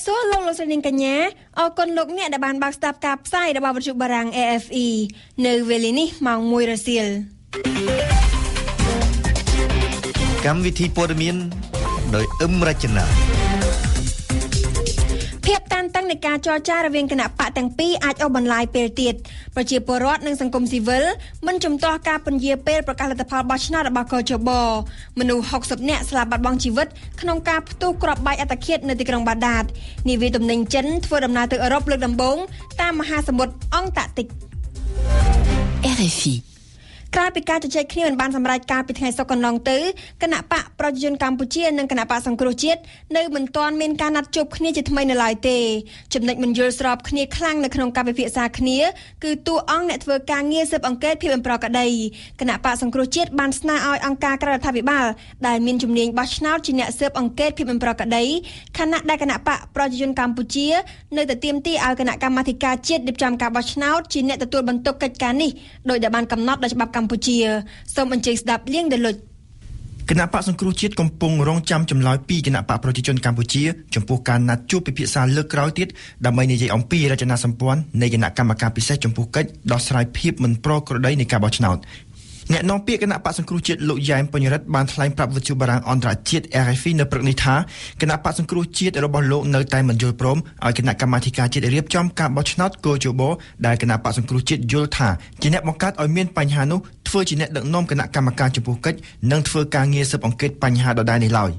សួរលោកស្រីនាងកញ្ញាអរគុណលោកអ្នកដែលបានបើកស្ដាប់ការផ្សាយរបស់វិទ្យុបារាំង AFE នៅវេលានេះម៉ោង 1 រសៀលកម្មវិធីព័ត៌មានដោយអឹមរចនាភាពតានតឹងនៃការចរចារវាងគណៈបកទាំងពីរអាចអូសបន្លាយពេលទៀតប្រជាពលរដ្ឋនិងសង្គមស៊ីវិលមិនជំទាស់ការពន្យាពេលប្រកាសលទ្ធផលបោះឆ្នោតរបស់កជបមនុស្ស60នាក់ស្លាប់បាត់បង់ជីវិតក្នុងការផ្ទុះគ្រាប់បែកអត្តឃាតនៅទីក្រុងបាដាតនាវាទំនិញចិនធ្វើដំណើរទៅអឺរ៉ុបលើកដំបូងតាមមហាសមុទ្រអង់តាក់ទិក RFIក្រៅពីការជជែកគ្នាមិនបានសម្រេចការពីថ្ងៃសុក្រកន្លងទៅគណៈបកប្រជាជនកម្ពុជានិងគណៈបកសង្គ្រោះជាតិនៅមិនទាន់មានការណាត់ជួបគ្នាជាថ្មីនៅឡើយទេចំណុចមិនយល់ស្របគ្នាខ្លាំងនៅក្នុងការពិភាក្សាគ្នាគឺតួអង្គអ្នកធ្វើការងារស៊ើបអង្កេតភាពអំប្រក្តីគណៈបកសង្គ្រោះជាតិបានស្នើឲ្យអង្គការក្រៅរដ្ឋាភិបាលដែលមានជំនាញបោះឆ្នោតជាអ្នកស៊ើបអង្កេតភាពអំប្រក្តីខណៈដែលគណៈបកប្រជាជនកម្ពុជានៅតែទាមទារឲ្យគណៈកម្មាធិការជាតិរៀបចំការបោះឆ្នោតជាអ្នកទទួលបន្ទុកកិច្ចការនេះដោយដែលបានកំណត់ដោយច្បាប់កម្ពុជាសូមអញ្ជើញស្ដាប់លៀងដលុចគណៈបកសង្គ្រោះជាតិកំពុងរងចាំចម្លើយពីគណៈបកប្រជាជនកម្ពុជាចំពោះការណាត់ជួបពិភាក្សាលើកក្រោយទៀតដើម្បីនិយាយអំពីរចនាសម្ព័ន្ធនៃគណៈកម្មការពិសេសចំពោះកិច្ចដោះស្រាយភាពមិនប្រក្រតីនៃការបោះឆ្នោតអ្នកនាំពាក្យគណៈបកសង្គ្រោះជាតិលោកយ៉ែមពញ្ញរិទ្ធបានថ្លែងប្រាប់វិទ្យុបារាំងអន្តរជាតិ RFI នៅព្រឹកនេះថាគណៈបកសង្គ្រោះជាតិរបស់លោកនៅតែមិនយល់ព្រមឲ្យគណៈកម្មាធិការជាតិរៀបចំការបោះឆ្នោតកោជបដែលគណៈបកសង្គ្រោះជាតិយល់ថាជាអ្នកបង្កើតឲ្យមានបញ្ហានោះធ្វើជាអ្នកដឹកនាំគណៈកម្មការចំពោះកិច្ចនិងធ្វើការងារស៊ើបអង្កេតបញ្ហាដដែលនេះឡើយ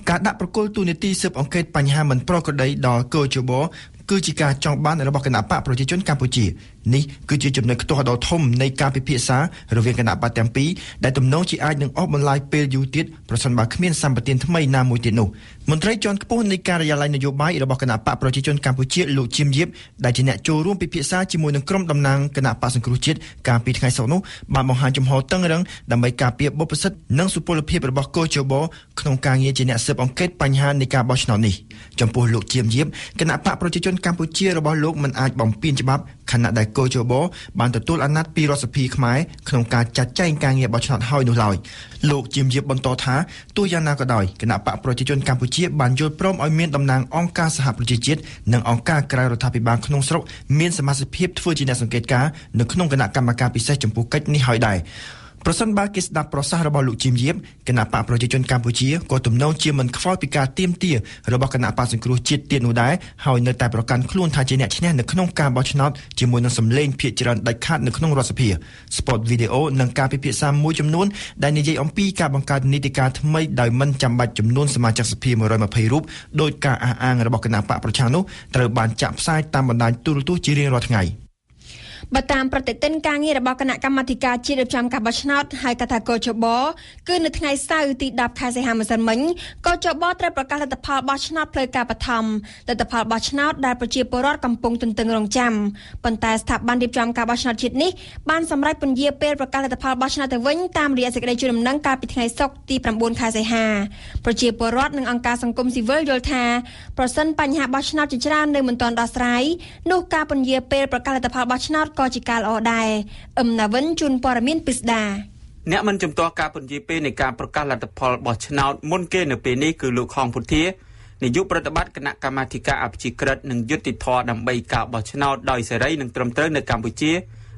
ការដាក់ប្រគល់ទូនីតិស៊ើបអង្កេតបញ្ហាមិនប្រក្រតីដល់កោជបគឺជាការចង់បានរបស់គណៈបកប្រជាជនកម្ពុជានេះគឺជាចំណុចខ្ទាស់ដ៏ធំនៃការពិភាក្សារវាងគណៈបកទាំងពីរដែលទំនងជាអាចនឹងអស់បន្លាយពេលយូរទៀតប្រសិនបើគ្មានសម្បទានថ្មីណាមួយទៀតនោះមន្ត្រីជាន់ខ្ពស់នៃការិយាល័យនយោបាយរបស់គណៈបកប្រជាជនកម្ពុជាលោកជៀមយៀបដែលជាអ្នកចូលរួមពិភាក្សាជាមួយនឹងក្រុមតំណាងគណៈបកសង្គ្រោះជាតិកាលពីថ្ងៃសុក្រនោះបានបង្ហាញចំហតឹងរឹងដើម្បីការពារបុព្វសិទ្ធិនិងសុពលភាពរបស់កោជបក្នុងការងារជាអ្នកស៊ើបអង្កេតបញ្ហានៃការបោះឆ្នោតនេះចំពោះលោកជៀមយៀបគណៈបកប្រជាជនកម្ពុជារបស់លោកមិនអាចបំពានច្បាប់ខណៈដែលកោជបបានទទួលអាណត្តិពីរដ្ឋសភាខ្មែរក្នុងការចាត់ចែងការងារបោះឆ្នោតហើយនោះឡើយលោកជៀមយៀបបន្តថាទោះយ៉ាងណាក៏ដោយគណៈបកប្រជាជនកម្ពុជាបានយល់ព្រមឲ្យមានតំណាងអង្គការសហប្រជាជាតិនិងអង្គការក្រៅរដ្ឋាភិបាលក្នុងស្រុកមានសមាជិកភាពធ្វើជាអ្នកសង្កេតការណ៍នៅក្នុងគណៈកម្មការពិសេសចំពោះកិច្ចនេះហើយដែរប្រសិនបើគេស្ដាប់ប្រសាសន៍របស់លោកជៀមយៀបគណៈបកប្រជាជនកម្ពុជាក៏ទំនងជាមិនខ្វល់ពីការទាមទាររបស់គណៈបកសង្គ្រោះជាតិទៀតនោះដែរហើយនៅតែប្រកាន់ខ្លួនថាជាអ្នកឈ្នះនៅក្នុងការបោះឆ្នោតជាមួយនឹងសម្លេងភាគច្រើនដាច់ខាតនៅក្នុងរដ្ឋសភាស្ពតវីដេអូនិងការពិភាក្សាមួយចំនួនដែលនិយាយអំពីការបង្កើតនីតិកាលថ្មីដោយមិនចាំបាច់ចំនួនសមាជិកសភា120រូបដោយការអះអាងរបស់គណៈបកប្រឆាំងនោះត្រូវបានចាក់ផ្សាយតាមបណ្ដាញទូរទស្សន៍ជារៀងរាល់ថ្ងៃបើតាមប្រតិទិនការងាររបស់គណៈកម្មាធិការជាតិរៀបចំការបោះឆ្នោតហៅកាត់ថាកោជបគឺនៅថ្ងៃសៅរ៍ទី10ខែសីហាម្សិលមិញកោជបត្រូវប្រកាសលទ្ធផលបោះឆ្នោតផ្លូវការបឋមលទ្ធផលបោះឆ្នោតដែលប្រជាពលរដ្ឋកំពុងទន្ទឹងរង់ចាំប៉ុន្តែស្ថាប័នរៀបចំការបោះឆ្នោតជាតិនេះបានសម្រេចពន្យាពេលប្រកាសលទ្ធផលបោះឆ្នោតទៅវិញតាមរយៈសេចក្តីជូនដំណឹងកាលពីថ្ងៃសុក្រទី9ខែសីហាប្រជាពលរដ្ឋនិងអង្គការសង្គមស៊ីវិលយល់ថាប្រសិនបញ្ហាបោះឆ្នោតជាច្រើននៅមិនទាន់ដោះស្រាយនោះការពន្យាពេលប្រកាសលទ្ធផលបោះឆ្នោតក៏ជាការល្អដែរណាវិនជូនព័ត៌មានពិស្ដាអ្នកមិនជំទាស់ការពន្យាពេលនៃការប្រកាសលទ្ធផលបោះឆ្នោតមុនគេនៅពេលនេះគឺលោកខងពុធានាយកប្រតិបត្តិគណៈកម្មាធិការអភិជាក្រិតនិងយុត្តិធម៌ដើម្បីការបោះឆ្នោតដោយសេរីនិងត្រឹមត្រូវនៅកម្ពុជា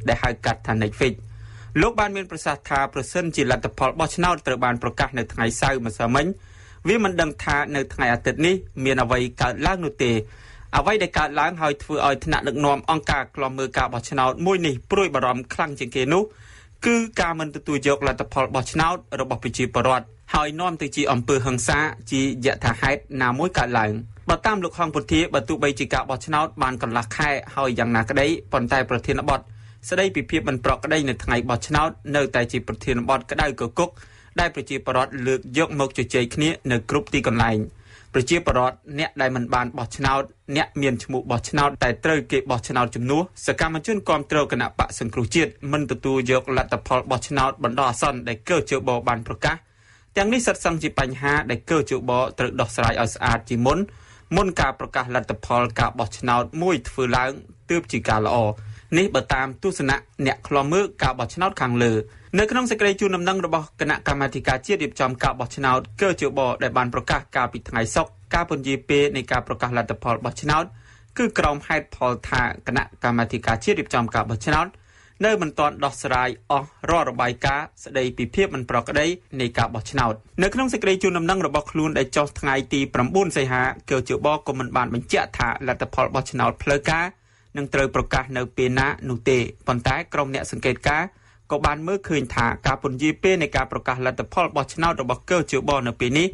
ដែលហៅកាត់ថា NECFIC លោកបានមានប្រសាសន៍ថាប្រសិនជាលទ្ធផលបោះឆ្នោតត្រូវបានប្រកាសនៅថ្ងៃសៅរ៍ម្សិលមិញវាមិនដឹងថានៅថ្ងៃអាទិត្យនេះមានអ្វីកើតឡើងនោះទេអ្វីដែលកើតឡើងហើយធ្វើឲ្យថ្នាក់ដឹកនាំអង្គការឃ្លាំមើលការបោះឆ្នោតមួយនេះព្រួយបារម្ភខ្លាំងជាងគេនោះគឺការមិនទទួលយកលទ្ធផលបោះឆ្នោតរបស់ប្រជាពលរដ្ឋហើយនាំទៅជាអំពើហិង្សាជាយថាហេតុណាមួយកើតឡើងបើតាមលោកហងពុធាបើទោះបីជាការបោះឆ្នោតបានកន្លះខែហើយយ៉ាងណាក្តីប៉ុន្តែប្រធានបទស្ដីពីភាពមិនប្រក្រតីនៅថ្ងៃបោះឆ្នោតនៅតែជាប្រធានបទក្តៅគគុកដែលប្រជាពលរដ្ឋលើកយកមកជជែកគ្នានៅគ្រប់ទីកន្លែងប្រជាពលរដ្ឋអ្នកដែលមិនបានបោះឆ្នោតអ្នកមានឈ្មោះបោះឆ្នោតតែត្រូវគេបោះឆ្នោតជំនួសសកម្មជនគាំទ្រគណៈបកសង្គ្រោះជាតិមិនទទួលយកលទ្ធផលបោះឆ្នោតបណ្ដោះអាសន្នដែលកោជបបានប្រកាសទាំងនេះសិតសឹងជាបញ្ហាដែលកោជបត្រូវដោះស្រាយឲ្យស្អាតជាមុនការប្រកាសលទ្ធផលការបោះឆ្នោតមួយធ្វើឡើងទើបជាការល្អនេះបើតាមទស្សនៈអ្នកឃ្លាំមើលការបោះឆ្នោតខាងលើ នៅក្នុងសេចក្តីជូនដំណឹងរបស់គណៈកម្មាធិការជាតិរៀបចំការបោះឆ្នោតកើជបដែលបានប្រកាសកាលពីថ្ងៃសុក្រការពន្យាពេលនៃការប្រកាសលទ្ធផលបោះឆ្នោតគឺក្រោមហេតុផលថាគណៈកម្មាធិការជាតិរៀបចំការបោះឆ្នោតនៅមិនទាន់ដោះស្រាយអស់រាល់របាយការណ៍ស្តីពីភាពមិនប្រក្រតីនៃការបោះឆ្នោតនៅក្នុងសេចក្តីជូនដំណឹងរបស់ខ្លួនដែលចុះថ្ងៃទី9សីហាកើជបក៏មិនបានបញ្ជាក់ថាលទ្ធផលបោះឆ្នោតផ្លូវការនឹងត្រូវប្រកាសនៅពេលណានោះទេប៉ុន្តែក្រុមអ្នកសង្កេតការណ៍ក៏បានមើលឃើញថាការពន្យាពេលនៃការប្រកាសលទ្ធផលបោះឆ្នោតរបស់កើជបនៅពេលនេះ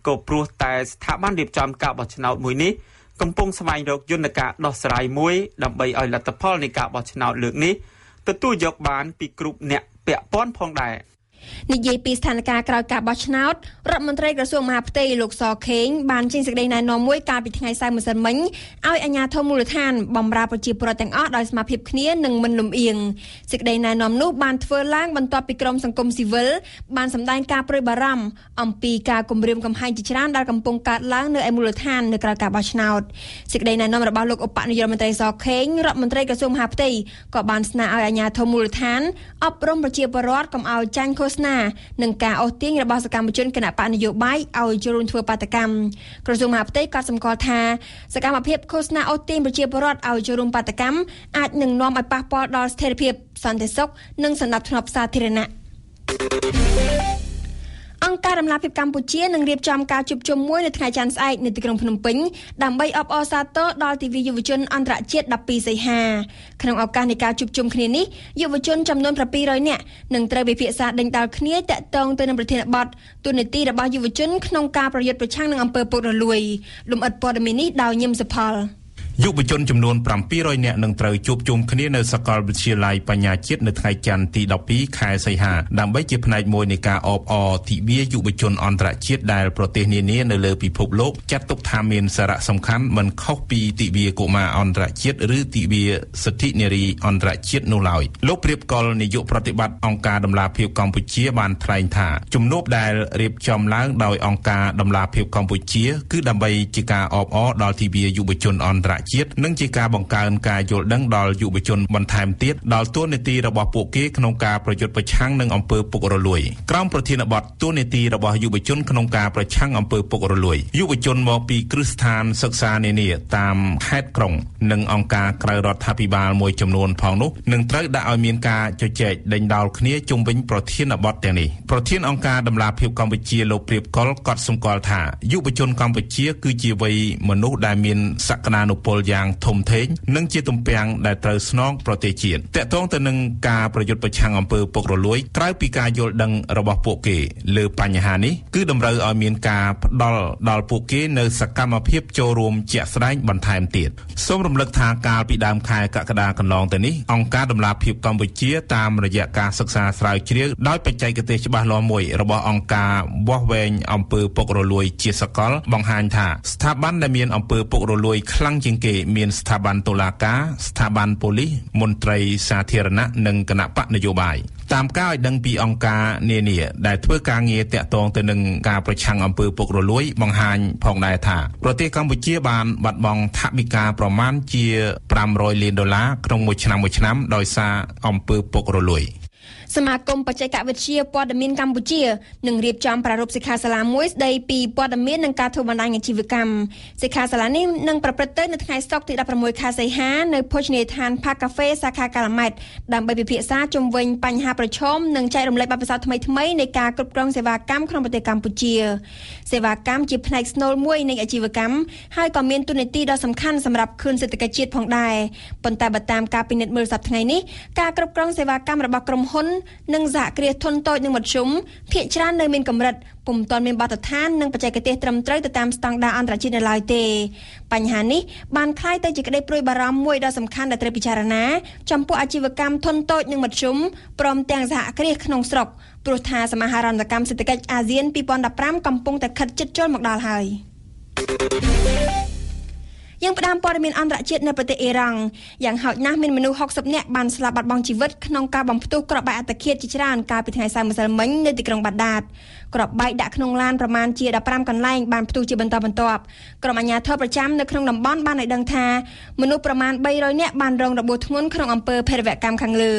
ក៏ព្រោះតែស្ថាប័នរៀបចំការបោះឆ្នោតមួយនេះកំពុងស្វែងរកយន្តការដោះស្រាយមួយដើម្បីឲ្យលទ្ធផលនៃការបោះឆ្នោតលើកនេះទទួលយកបានពីគ្រប់អ្នកពាក់ព័ន្ធផងដែរនិយាយពីស្ថានភាពក្រោយការបោះឆ្នោតរដ្ឋមន្ត្រីក្រសួងមហាផ្ទៃលោកសខេងបានចេញសេចក្តីណែនាំមួយកាលពីថ្ងៃសៅរ៍ម្សិលមិញឲ្យអាជ្ញាធរមូលដ្ឋានបម្រើប្រជាពលរដ្ឋទាំងអស់ដោយស្មារតីគ្នានិងមិនលំអៀងសេចក្តីណែនាំនោះបានធ្វើឡើងបន្ទាប់ពីក្រុមសង្គមស៊ីវិលបានសម្ដែងការព្រួយបារម្ភអំពីការគំរាមកំហែងជាច្រើនដែលកំពុងកើតឡើងនៅឯមូលដ្ឋាននៅក្រៅការបោះឆ្នោតសេចក្តីណែនាំរបស់លោកឧបនាយករដ្ឋមន្ត្រីសខេងរដ្ឋមន្ត្រីក្រសួងមហាផ្ទៃក៏បានស្នើឲ្យអាជ្ញាធរមូលដ្ឋានអប់រំប្រជាពលរដ្ឋកុំឲ្យចាញ់ឃោសនានឹងការអូសទាញរបស់សកម្មជនគណៈបកនយោបាយឲ្យចូលរួមធ្វើបាតកម្មក្រសួងមហាផ្ទៃក៏សម្គាល់ថាសកម្មភាពឃោសនាអូសទាញប្រជាពលរដ្ឋឲ្យចូលរួមបាតកម្មអាចនឹងនាំឲ្យប៉ះពាល់ដល់ស្ថិរភាពសន្តិសុខនិងសណ្ដាប់ធ្នាប់សាធារណៈអង្គការដំណាភិបកម្ពុជានឹងរៀបចំការជួបជុំមួយនៅថ្ងៃច័ន្ទស្អែកនៅទីក្រុងភ្នំពេញដើម្បីអបអរសាទរដល់ទិវាយុវជនអន្តរជាតិ12សីហាក្នុងឱកាសនៃការជួបជុំគ្នានេះយុវជនចំនួន700នាក់នឹងត្រូវពិភាក្សាដេញដោលគ្នាទាក់ទងទៅនឹងប្រធានបទទូនីតិរបស់យុវជនក្នុងការប្រយុទ្ធប្រឆាំងនឹងអំពើពុករលួយលំអិតព័ត៌មាននេះដោយញឹមសុផលយុវជនចំនួន700នាក់នឹងត្រូវជួបជុំគ្នានៅសាកលវិទ្យាល័យបញ្ញាជាតិនៅថ្ងៃច័ន្ទទី12ខែសីហាដើម្បីជាផ្នែកមួយនៃការអបអរទិវាយុវជនអន្តរជាតិដែលប្រទេសនានានៅលើពិភពលោកចាត់ទុកថាមានសារៈសំខាន់មិនខុសពីទិវាកុមារអន្តរជាតិឬទិវាសិទ្ធិនារីអន្តរជាតិនោះឡើយលោកព្រាបកុលនាយកប្រតិបត្តិអង្គការដំឡាភិបកម្ពុជាបានថ្លែងថាជំនួបដែលរៀបចំឡើងដោយអង្គការដំឡាភិបកម្ពុជាគឺដើម្បីជាការអបអរដល់ទិវាយុវជនអន្តរជាតិនិងជាការបង្កើនការយល់ដឹងដល់យុវជនបន្ថែមទៀតដល់តួនាទីរបស់ពួកគេក្នុងការប្រយុទ្ធប្រឆាំងនឹងអំពើពុករលួយក្រោមប្រធានបទតួនាទីរបស់យុវជនក្នុងការប្រឆាំងអំពើពុករលួយយុវជនមកពីគ្រឹះស្ថានសិក្សានានាតាមខេត្តក្រុងនិងអង្គការក្រៅរដ្ឋាភិបាលមួយចំនួនផងនោះនឹងត្រូវដាក់ឲ្យមានការជជែកដេញដោលគ្នាជុំវិញប្រធានបទទាំងនេះប្រធានអង្គការដំឡាភិបកម្ពុជាលោកព្រាបកុលក៏សម្គាល់ថាយុវជនកម្ពុជាគឺជាវ័យមនុស្សដែលមានសក្តានុពលយ៉ាងធំធេងនិងជាទំពាំងដែលត្រូវស្នងប្រទេសជាតិតកតងទៅនឹងការប្រយុទ្ធប្រឆាំងអំពើពុករលួយក្រៅពីការយល់ដឹងរបស់ពួកគេលើបញ្ហានេះគឺតម្រូវឲ្យមានការផ្ដល់ដល់ពួកគេនៅសកម្មភាពចូលរួមជាក់ស្ដែងបន្ថែមទៀតសូមរំលឹកថាកាលពីដើមខែកក្កដាកន្លងទៅនេះអង្គការដំឡាភិបកម្ពុជាតាមរយៈការសិក្សាស្រាវជ្រាវដោយបច្ចេកទេសច្បាស់លាស់មួយរបស់អង្គការវាស់វែងអំពើពុករលួយជាសកលបង្ហាញថាស្ថាប័នដែលមានអំពើពុករលួយខ្លាំងជាងគេមានស្ថាប័នតុលាការស្ថាប័នប៉ូលីសមន្ត្រីសាធារណៈនិងគណៈបកនយោបាយតាមការឲ្យដឹងពីអង្គការនានាដែលធ្វើការងារតាក់ទងទៅនឹងការប្រឆាំងអំពើពុករលួយបង្ហាញផងដែរថាប្រទេសកម្ពុជាបានបាត់បង់ថវិកាប្រមាណជា$500 លានក្នុងមួយឆ្នាំដោយសារអំពើពុករលួយសមាគមបច្ចេកវិទ្យាព័ត៌មានកម្ពុជានឹងរៀបចំប្រារព្ធសិក្ខាសាលាមួយស្ដីពីព័ត៌មាននិងការធ្វើបណ្ដាញអាជីវកម្មសិក្ខាសាលានេះនឹងប្រព្រឹត្តទៅនៅថ្ងៃសុក្រទី16ខែសីហានៅភោជនីយដ្ឋាន Park Cafe សាខាកាឡាម៉ែតដើម្បីពិភាក្សាជុំវិញបញ្ហាប្រឈមនិងចែករំលែកបទពិសោធន៍ថ្មីៗនៃការគ្រប់គ្រងសេវាកម្មក្នុងប្រទេសកម្ពុជាសេវាកម្មជាផ្នែកស្នូលមួយនៃអាជីវកម្មហើយក៏មានតួនាទីដ៏សំខាន់សម្រាប់ខឿនសេដ្ឋកិច្ចជាតិផងដែរប៉ុន្តែបើតាមការពិនិត្យមើលសប្តាហ៍ថ្ងៃនេះការគ្រប់គ្រងសេវាកម្មរបស់ក្រុមហ៊ុននិងសហគ្រាសធុនតូចនិងមធ្យមភាគច្រើននៅមានកម្រិតពុំទាន់មានបទដ្ឋាននិងបច្ចេកទេសត្រឹមត្រូវទៅតាមស្តង់ដារអន្តរជាតិនៅឡើយទេបញ្ហានេះបានคล้ายទៅជាក្តីព្រួយបារម្ភមួយដ៏សំខាន់ដែលត្រូវពិចារណាចំពោះអាជីវកម្មធុនតូចនិងមធ្យមព្រមទាំងសហគ្រាសក្នុងស្រុកព្រោះថាសមាហរណកម្មសេដ្ឋកិច្ចអាស៊ាន2015កំពុងតែខិតជិតចូលមកដល់ហើយ យើងផ្ដើមព័ត៌មានអន្តរជាតិនៅប្រទេសអ៊ីរ៉ង់យ៉ាងហោចណាស់មានមនុស្ស60នាក់បានស្លាប់បាត់បង់ជីវិតក្នុងការបំផ្ទុះគ្រាប់បែកអត្តឃាតជាច្រើនកាលពីថ្ងៃសៅរ៍ម្សិលមិញនៅទីក្រុងបាដាតគ្រាប់បែកដាក់ក្នុងឡានប្រមាណជា15កន្លែងបានផ្ទុះជាបន្តបន្ទាប់ក្រុមអាជ្ញាធរប្រចាំនៅក្នុងតំបន់បានឲ្យដឹងថាមនុស្សប្រមាណ300នាក់បានរងរបួសធ្ងន់ក្នុងអំពើភេរវកម្មខាងលើ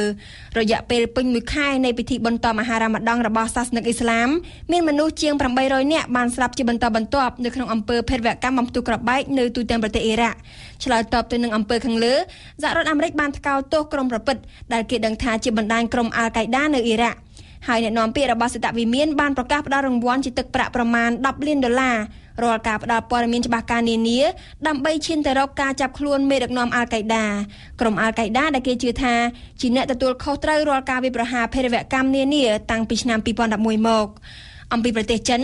រយៈពេលពេញមួយខែនៃពិធីបុណ្យតមអាហាររ៉ាម៉ាដង់របស់សាសនិកអ៊ីស្លាមមានមនុស្សជាង800នាក់បានស្លាប់ជាបន្តបន្ទាប់នៅក្នុងអំពើភេរវកម្មបំផ្ទុះគ្រាប់បែកនៅទូទាំងប្រទេសអ៊ីរ៉ាក់ឆ្លើយតបទៅនឹងអំពើខាងលើសហរដ្ឋអាមេរិកបានថ្កោលទោសក្រុមប្រព្រឹត្តដែលគេដឹងថាជាបណ្ដាញក្រុមអាល់កៃដានៅអ៊ីរ៉ាក់ហើយអ្នកនាំពាក្យរបស់សេតវិមានបានប្រកាសផ្តល់រង្វាន់ជាទឹកប្រាក់ប្រមាណ$10 លានរាល់ការផ្តល់ព័ត៌មានច្បាស់ការនានាដើម្បីឈានទៅរកការចាប់ខ្លួនមេដឹកនាំអាល់កៃដាក្រុមអាល់កៃដាដែលគេជឿថាជាអ្នកទទួលខុសត្រូវរាល់ការវាយប្រហារភេរវកម្មនានាតាំងពីឆ្នាំ2011មកអំពីប្រទេសចិន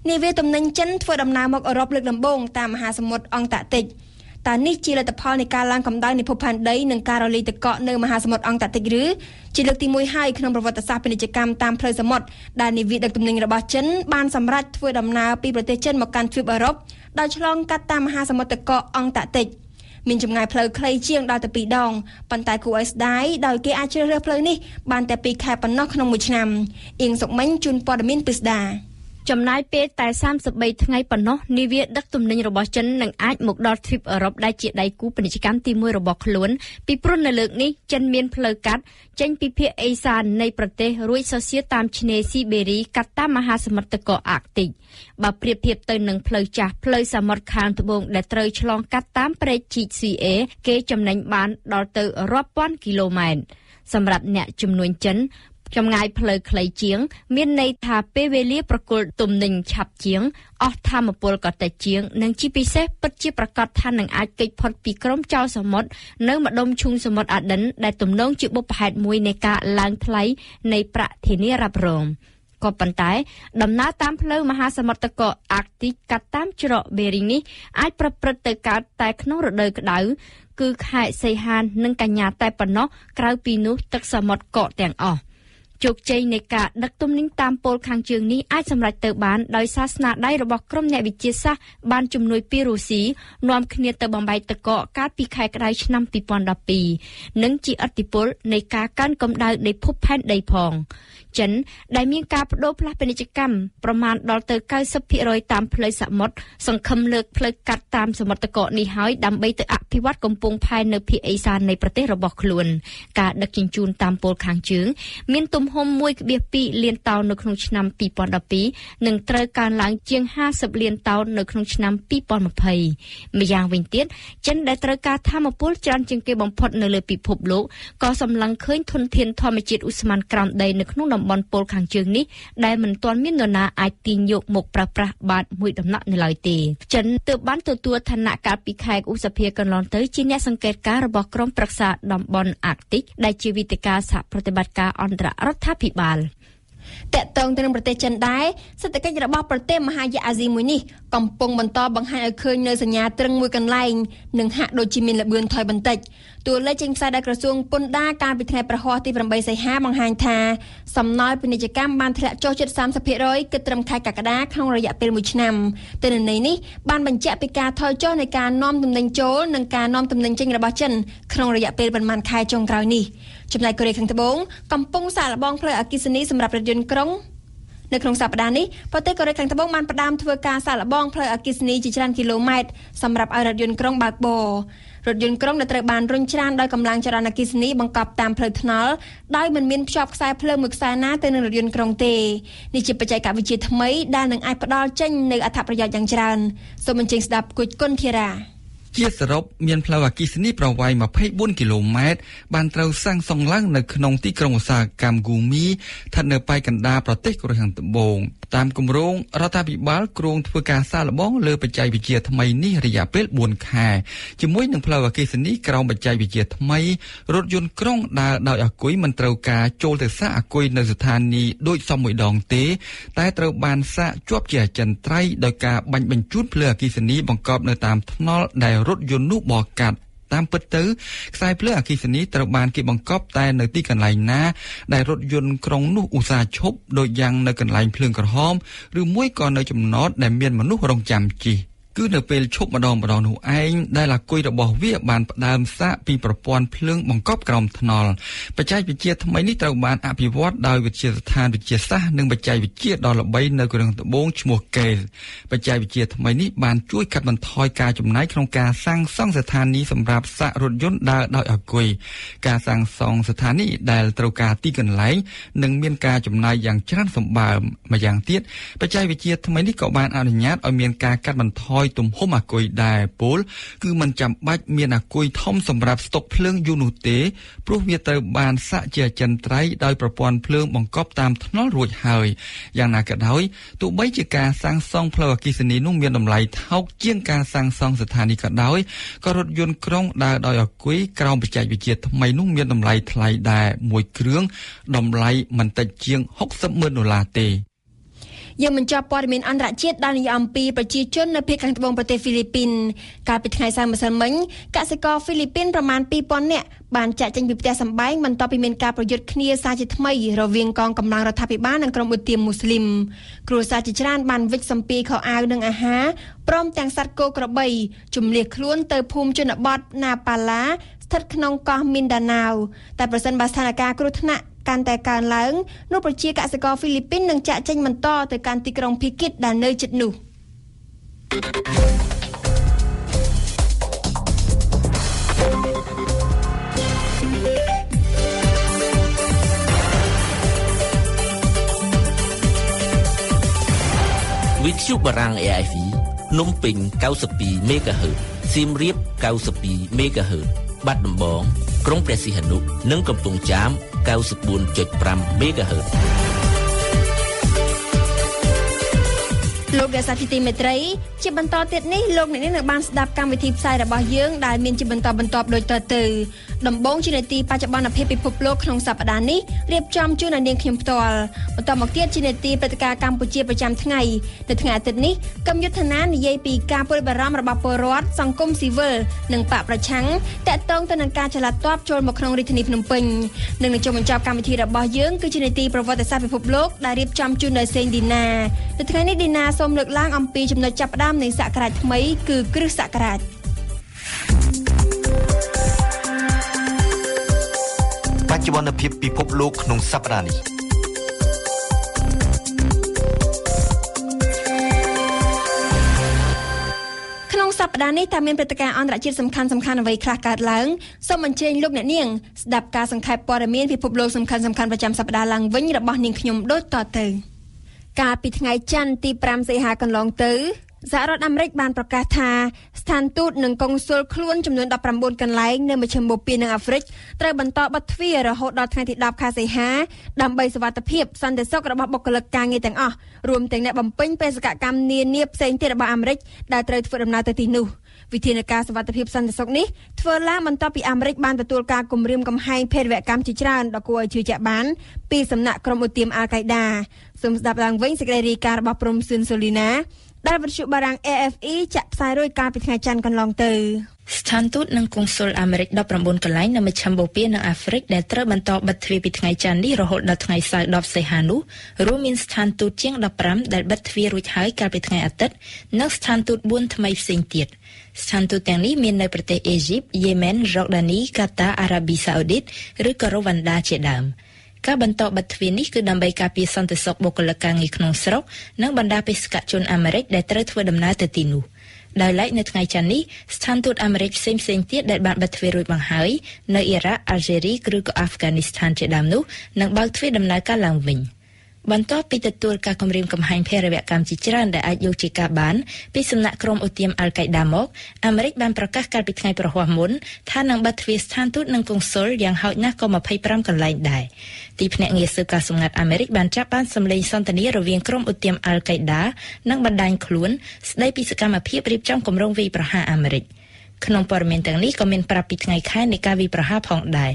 នាវាទំនិញចិនធ្វើដំណើរមកអឺរ៉ុបលើកដំបូងតាមមហាសមុទ្រអង់តាក់ទិកតើនេះជាលទ្ធផលនៃការឡើងកម្ដៅនៃភពផែនដីនិងការរលាយទឹកកកនៅមហាសមុទ្រអង់តាក់ទិកឬជាលើកទី1ហើយក្នុងប្រវត្តិសាស្ត្រពាណិជ្ជកម្មតាមផ្លូវសមុទ្រដែលនាវាដឹកទំនិញរបស់ចិនបានសម្រេចធ្វើដំណើរពីប្រទេសចិនមកកាន់ទ្វីបអឺរ៉ុបដោយឆ្លងកាត់តាមមហាសមុទ្រទឹកកកអង់តាក់ទិកមានចម្ងាយផ្លូវខ្លីជាងដល់ទៅ2ដងប៉ុន្តែគួរឲ្យស្ដាយដោយគេអាចជ្រើសរើសផ្លូវនេះបានតែ2ខែប៉ុណ្ណោះក្នុងមួយឆ្នាំអៀងសុកមិញជូនព័ត៌មានពិស្ដាចំណាយពេលតែ33ថ្ងៃប៉ុណ្ណោះនាវាដឹកទំនិញរបស់ចិននឹងអាចមកដល់ទ្វីបអឺរ៉ុបដែលជាដៃគូពាណិជ្ជកម្មទី1របស់ខ្លួនពីព្រោះនៅលើកនេះចិនមានផ្លូវកាត់ចេញពីភាគឦសាននៃប្រទេសរួចសូសៀតាមឆ្នេរស៊ីបេរីកាត់តាមមហាសមុទ្រទឹកកកអាកទិកបើប្រៀបធៀបទៅនឹងផ្លូវចាស់ផ្លូវសមុទ្រខាងត្បូងដែលត្រូវឆ្លងកាត់តាមព្រែក GCA គេចំណេញបានដល់ទៅរាប់ពាន់គីឡូម៉ែត្រសម្រាប់អ្នកជំនួញចិនចម្ងាយផ្លូវខ្លីជាងមានន័យថាពេលវេលាប្រគល់ទំនិញឆាប់ជាងអស់ថាមពលក៏តិចជាងនិងជាពិសេសពិតជាប្រកាសថានឹងអាចគេចផុតពីក្រុមចោរសមុទ្រនៅម្ដុំឈូងសមុទ្រអាដិនដែលទំនងជាបុព្វហេតុមួយនៃការឡើងថ្លៃនៃប្រាក់ធានារ៉ាប់រងក៏ប៉ុន្តែដំណើរតាមផ្លូវមហាសមុទ្រទឹកកកអាកទិកកាត់តាមច្រកបេរីងនេះអាចប្រព្រឹត្តទៅកើតតែក្នុងរដូវក្តៅគឺខែសីហានិងកញ្ញាតែប៉ុណ្ណោះក្រៅពីនោះទឹកសមុទ្រកកទាំងអស់ជោគជ័យនៃការដឹកទំនិញតាមពលខាងជើងនេះអាចសម្រេចទៅបានដោយសារស្នាដៃរបស់ក្រុមអ្នកវិទ្យាសាស្ត្របានជំនួយពីរុស្ស៊ីនាំគ្នាទៅបំបែកទឹកកកកាលពីខែក្តៅឆ្នាំ2012និងជាឥទ្ធិពលនៃការកើនកម្ដៅនៃភពផែនដីផងចិនដែលមានការបដូរផ្លាស់ពាណិជ្ជកម្មប្រមាណដល់ទៅ 90% តាមផ្លូវសមុទ្រសង្ឃឹមលើកផ្លូវកាត់តាមសមុទ្រទឹកកកនេះហើយដើម្បីទៅអភិវឌ្ឍកំពង់ផែនៅភាគឦសាននៃប្រទេសរបស់ខ្លួនការដឹកជញ្ជូនតាមពលខាងជើងមានទំហំ 1.2 លានតោននៅក្នុងឆ្នាំ2012និងត្រូវកើនឡើងជាង50លានតោននៅក្នុងឆ្នាំ2020ម្យ៉ាងវិញទៀតចិនដែលត្រូវការថាមពលច្រើនជាងគេបំផុតនៅលើពិភពលោកក៏សម្លឹងឃើញធនធានធម្មជាតិឧស្ម័នក្រោមដីនៅក្នុងតំបន់ពលខាងជើងនេះដែលមិនទាន់មាននរណាអាចទាញយកមកប្រើប្រាស់បានមួយដំណាក់នៅឡើយទេចិនទើបបានទទួលឋានៈកាលពីខែឧសភាកន្លងទៅជាអ្នកសង្កេតការណ៍របស់ក្រុមប្រឹក្សាតំបន់អាកទិកដែលជាវេទិកាសហប្រតិបត្តិការអន្តររដ្ឋាភិបាលតកតងទៅនឹងប្រទេសចិនដែរសេដ្ឋកិច្ចរបស់ប្រទេសមហាយៈអាស៊ីមួយនេះកំពុងបន្តបង្ហាញឲ្យឃើញនៅសញ្ញាត្រឹងមួយកន្លែងនិងហាក់ដូចជាមានលបឿនថយបន្តិចតួលេខចេញផ្សាយដោយក្រសួងពន្ធដារកាលពីថ្ងៃប្រហ័សទី8សីហាបង្ហាញថាសំណល់ពាណិជ្ជកម្មបានធ្លាក់ចុះជិត 30% គិតត្រឹមខែកក្កដាក្នុងរយៈពេល1ឆ្នាំទិន្នន័យនេះបានបញ្ជាក់ពីការថយចុះនៃការនាំទំនិញចូលនិងការនាំទំនិញចេញរបស់ចិនក្នុងរយៈពេលប្រមាណខែចុងក្រោយនេះចំណែកកូរ៉េខាងត្បូងកំពុងសាកល្បងផ្លូវអគ្គិសនីសម្រាប់រថយន្តក្រុងនៅក្នុងសប្តាហ៍នេះប្រទេសកូរ៉េខាងត្បូងបានផ្ដើមធ្វើការសាកល្បងផ្លូវអគ្គិសនីជាច្រើនគីឡូម៉ែត្រសម្រាប់ឲ្យរថយន្តក្រុងបើកបររថយន្តក្រុងដែលត្រូវបានរុញច្រានដោយកម្លាំងចរន្តអគ្គិសនីបង្កប់តាមផ្លូវថ្នល់ដោយមិនមានភ្ជាប់ខ្សែភ្លើងមួយខ្សែណាទៅនឹងរថយន្តក្រុងទេនេះជាបច្ចេកវិទ្យាថ្មីដែលនឹងអាចផ្ដល់ចេញនូវអត្ថប្រយោជន៍យ៉ាងច្រើនសូមអញ្ជើញស្ដាប់គូចគុណធារាជាសរុបមានផ្លូវអគ្គិសនីប្រវែង24គីឡូម៉ែត្របានត្រូវសាងសង់ឡើងនៅក្នុងទីក្រុងឧស្សាហកម្មហ្គូមីស្ថិតនៅប៉ែកកណ្ដាលប្រទេសកូរ៉េខាងត្បូងតាមគម្រោងរដ្ឋាភិបាលគ្រោងធ្វើការសាកល្បងលើបច្ចេកវិទ្យាថ្មីនេះរយៈពេល4ខែជាមួយនឹងផ្លូវអគ្គិសនីក្រោមបច្ចេកវិទ្យាថ្មីរថយន្តក្រុងដើរដោយអាគុយមិនត្រូវការចូលទៅសាកអាគុយនៅស្ថានីយ៍ដូចសមមួយដងទេតែត្រូវបានសាកជាប់ជាអចិន្ត្រៃយ៍ដោយការបាញ់បញ្ជូនភ្លើងអគ្គិសនីបង្កប់នៅតាមថ្នល់ដែលរថយន្តនោះបកកាត់តាមពិតទៅខ្សែភ្លើងអគ្គិសនីត្រូវបានគេបង្កប់តែនៅទីកន្លែងណាដែលរថយន្តក្រុងនោះឧស្សាហ៍ឈប់ដូចយ៉ាងនៅកន្លែងភ្លើងក្រហមឬមួយក៏នៅចំណតដែលមានមនុស្សរងចាំជិះ គឺនៅពេលឈប់ម្ដងនោះឯងដែលអាគុយរបស់វាបានផ្ដើមសាកពីប្រព័ន្ធភ្លើងបង្កប់ក្រោមថ្នល់បច្ចេកវិទ្យាថ្មីនេះត្រូវបានអភិវឌ្ឍដោយវិទ្យាស្ថានវិទ្យាសាស្ត្រនិងបច្ចេកវិទ្យាដ៏ល្បីនៅកូរ៉េត្បូងឈ្មោះ Gale បច្ចេកវិទ្យាថ្មីនេះបានជួយកាត់បន្ថយការចំណាយក្នុងការសាងសង់ស្ថានីយ៍សម្រាប់សាករថយន្តដើរដោយអាគុយការសាងសង់ស្ថានីយ៍ដែលត្រូវការទីកន្លែងនិងមានការចំណាយយ៉ាងច្រើនសម្បើមម្យ៉ាងទៀតបច្ចេកវិទ្យាថ្មីនេះក៏បានអនុញ្ញាតឲ្យមានការកាត់បន្ថយទំហំអាគុយដែរពលគឺមិនចាំបាច់មានអាគុយធំសម្រាប់ស្តុកភ្លើងយូរនោះទេព្រោះវាត្រូវបានសាកជាអចិន្ត្រៃយ៍ដោយប្រព័ន្ធភ្លើងបង្កប់តាមថ្នល់រួចហើយយ៉ាងណាក៏ដោយទោះបីជាការសាងសង់ផ្លូវអគ្គិសនីនោះមានតម្លៃថោកជាងការសាងសង់ស្ថានីយ៍ក៏ដោយក៏រថយន្តក្រុងដើរដោយអាគុយក្រោមបច្ចេកវិទ្យាថ្មីនោះមានតម្លៃថ្លៃដែរមួយគ្រឿងតម្លៃមិនតិចជាង$60,000ទេយើងបញ្ចប់ព័ត៌មានអន្តរជាតិដល់និយាយអំពីប្រជាជននៅភាគខាងត្បូងប្រទេសហ្វីលីពីនកាលពីថ្ងៃសៅរ៍ម្សិលមិញកសិករហ្វីលីពីនប្រមាណ 2,000 នាក់បានចាក់ចេញពីផ្ទះសម្បែងបន្ទាប់ពីមានការប្រយុទ្ធគ្នាសារជាថ្មីរវាងកងកម្លាំងរដ្ឋាភិបាលនិងក្រុមឧទាមមូស្លីមគ្រួសារជាច្រើនបានវិច្ចសម្ពាយខោអាវនិងអាហារព្រមទាំងសត្វគោក្របីជំនះខ្លួនទៅភូមិជនបទណាប៉ាឡាស្ថិតក្នុងកោះមីនដាណាវតែប្រសិនបើស្ថានភាពគ្រោះថ្នាក់កាន់តែកើនឡើងនោះប្រជាកសិករហ្វីលីពីននឹងចាក់ចេញបន្តទៅកាន់ទីក្រុងភីគីតដែលនៅជិតនោះវិទ្យុបារាំង AIV ភ្នំពេញ 92 MHz សៀមរាប 92 MHz បាត់ដំបងក្រុងព្រះសីហនុនិងកំពង់ចាម 94.5 MHz លោកអ្នកសាស្ត្រីមេត្រីជាបន្តទៀតនេះលោកអ្នកនាងនៅបានស្ដាប់កម្មវិធីផ្សាយរបស់យើងដែលមានជាបន្តបន្ទាប់ដូចតទៅដំបូងជានាទីបច្ចុប្បន្នភាពពិភពលោកក្នុងសប្តាហ៍នេះរៀបចំជូនឲ្យនាងខ្ញុំផ្ទាល់បន្តមកទៀតជានាទីព្រឹត្តិការណ៍កម្ពុជាប្រចាំថ្ងៃនៅថ្ងៃអាទិត្យនេះកឹមយុទ្ធនានិយាយពីការព្រួយបារម្ភរបស់ពលរដ្ឋសង្គមស៊ីវិលនិងបកប្រឆាំងតាក់ទងទៅនឹងការចល័តទ័ពចូលមកក្នុងរាជធានីភ្នំពេញនិងនឹងចូលបញ្ចប់កម្មវិធីរបស់យើងគឺជានាទីប្រវត្តិសាស្ត្រពិភពលោកដែលរៀបចំជូនដោយសេងឌីណានៅថ្ងៃនេះឌីណាសូមលើកឡើងអំពីចំណុចចាប់ផ្ដើមនៃសករាជថ្មីគឺគ្រិស្តសករាជបច្ចុប្បន្នភាពពិភពលោកក្នុងសប្តាហ៍នេះក្នុងសប្តាហ៍នេះតើមានព្រឹត្តិការណ៍អន្តរជាតិសំខាន់ៗអ្វីខ្លះកើតឡើងសូមអញ្ជើញលោកអ្នកនាងស្ដាប់ការសង្ខេបព័ត៌មានពិភពលោកសំខាន់ៗប្រចាំសប្តាហ៍ឡើងវិញរបស់នាងខ្ញុំដូចតទៅកាលពីថ្ងៃច័ន្ទទី5សីហាកន្លងទៅសហរដ្ឋអាមេរិកបានប្រកាសថាស្ថានទូតនិងកុងស៊ុលខ្លួនចំនួន19កន្លែងនៅមជ្ឈមបូព៌ានិងអាហ្វ្រិកត្រូវបន្តបិទទ្វាររហូតដល់ថ្ងៃទី10ខែសីហាដើម្បីសុវត្ថិភាពសន្តិសុខរបស់បុគ្គលិកការងារទាំងអស់រួមទាំងអ្នកបំពេញបេសកកម្មនានាផ្សេងទៀតរបស់អាមេរិកដែលត្រូវធ្វើដំណើរទៅទីនោះវិធានការសុវត្ថិភាពសន្តិសុខនេះធ្វើឡើងបន្ទាប់ពីអាមេរិកបានទទួលការគំរាមកំហែងភេរវកម្មជាច្រើនដ៏គួរឲ្យជឿជាក់បានពីសំណាក់ក្រុមឧទាមអាល់កៃដាសូមស្ដាប់ឡើងវិញសេចក្តីរាយការណ៍របស់ព្រំស៊ឿនសូលីណាដែលវិទ្យុបារាំង AFE ចាក់ផ្សាយរួចកាលពីថ្ងៃច័ន្ទកន្លងទៅស្ថានទូតនិងកុងស៊ុលអាមេរិក19កន្លែងនៅមជ្ឈមបូព៌ានិងអាហ្វ្រិកដែលត្រូវបន្តបិទទ្វារពីថ្ងៃច័ន្ទនេះរហូតដល់ថ្ងៃសៅរ៍10សីហានោះរួមមានស្ថានទូតជាង15ដែលបិទទ្វាររួចហើយកាលពីថ្ងៃអាទិត្យនិងស្ថានទូត4ថ្មីផ្សេងទៀតស្ថានទូតទាំងនេះមាននៅប្រទេសអេស៊ីបយេម៉ែនរ៉ូដានី កាតា អារ៉ាប៊ីសាអូឌីតឬក៏រូវ៉ាន់ដាជាដើមការបន្តបិទទ្វារនេះគឺដើម្បីការពារសន្តិសុខបុគ្គលិកការងារក្នុងស្រុកនិងបណ្ដាបេសកជនអាមេរិកដែលត្រូវធ្វើដំណើរទៅទីនោះដោយឡែកនៅថ្ងៃច័ន្ទនេះស្ថានទូតអាមេរិកផ្សេងៗទៀតដែលបានបិទទ្វាររួចមកហើយនៅអ៊ីរ៉ាក់អាល់ហ្សេរីឬក៏អាហ្វហ្គានីស្ថានជាដើមនោះនឹងបើកទ្វារដំណើរការឡើងវិញបន្ទាប់ពីទទួលការគំរាមកំហែងភេរវកម្មជាច្រើនដែលអាចយកជាការបានពីសំណាក់ក្រុមឧទាមអាល់កៃដាមកអាមេរិកបានប្រកាសកាលពីថ្ងៃប្រហ័សមុនថានឹងបិទទ្វារស្ថានទូតនិងកុងស៊ុលយ៉ាងហោចណាស់ក៏25កន្លែងដែរទីភ្នាក់ងារស៊ើបការសម្ងាត់អាមេរិកបានចាប់បានសម្លេងសន្ទនារវាងក្រុមឧទាមអាល់កៃដានិងបណ្ដាញខ្លួនស្ដីពីសកម្មភាពរៀបចំគម្រោងវាយប្រហារអាមេរិកក្នុងព័ត៌មានទាំងនេះក៏មានប្រាប់ពីថ្ងៃខែនៃការវាយប្រហារផងដែរ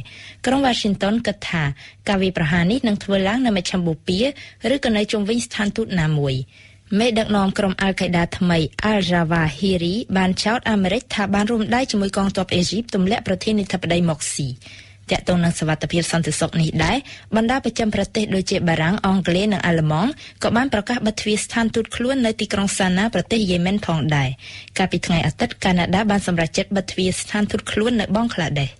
ក្រុង Washington គិតថាការវាយប្រហារនេះនឹងធ្វើឡើងនៅមជ្ឈមបូព៌ាឬក៏នៅជុំវិញស្ថានទូតណាមួយមេដឹកនាំក្រុមអាល់កៃដាថ្មី Al-Zawahiri បានចោទអាមេរិកថាបានរួមដៃជាមួយកងទ័ពអេស៊ីបទម្លាក់ប្រធានាធិបតី Morsi តាក់ទងនឹងសវត្ថិភាពសន្តិសុខនេះដែរបណ្ដាប្រចាំប្រទេសដូចជាបារាំងអង់គ្លេសនិងអាល្លឺម៉ង់ក៏បានប្រកាសបិទទ្វារស្ថានទូតខ្លួននៅទីក្រុងសាណាប្រទេសយេម៉ែនផងដែរកាលពីថ្ងៃអាទិត្យកាណាដាបានសម្រេចចិត្តបិទទ្វារស្ថានទូតខ្លួននៅបង់ក្លាដេស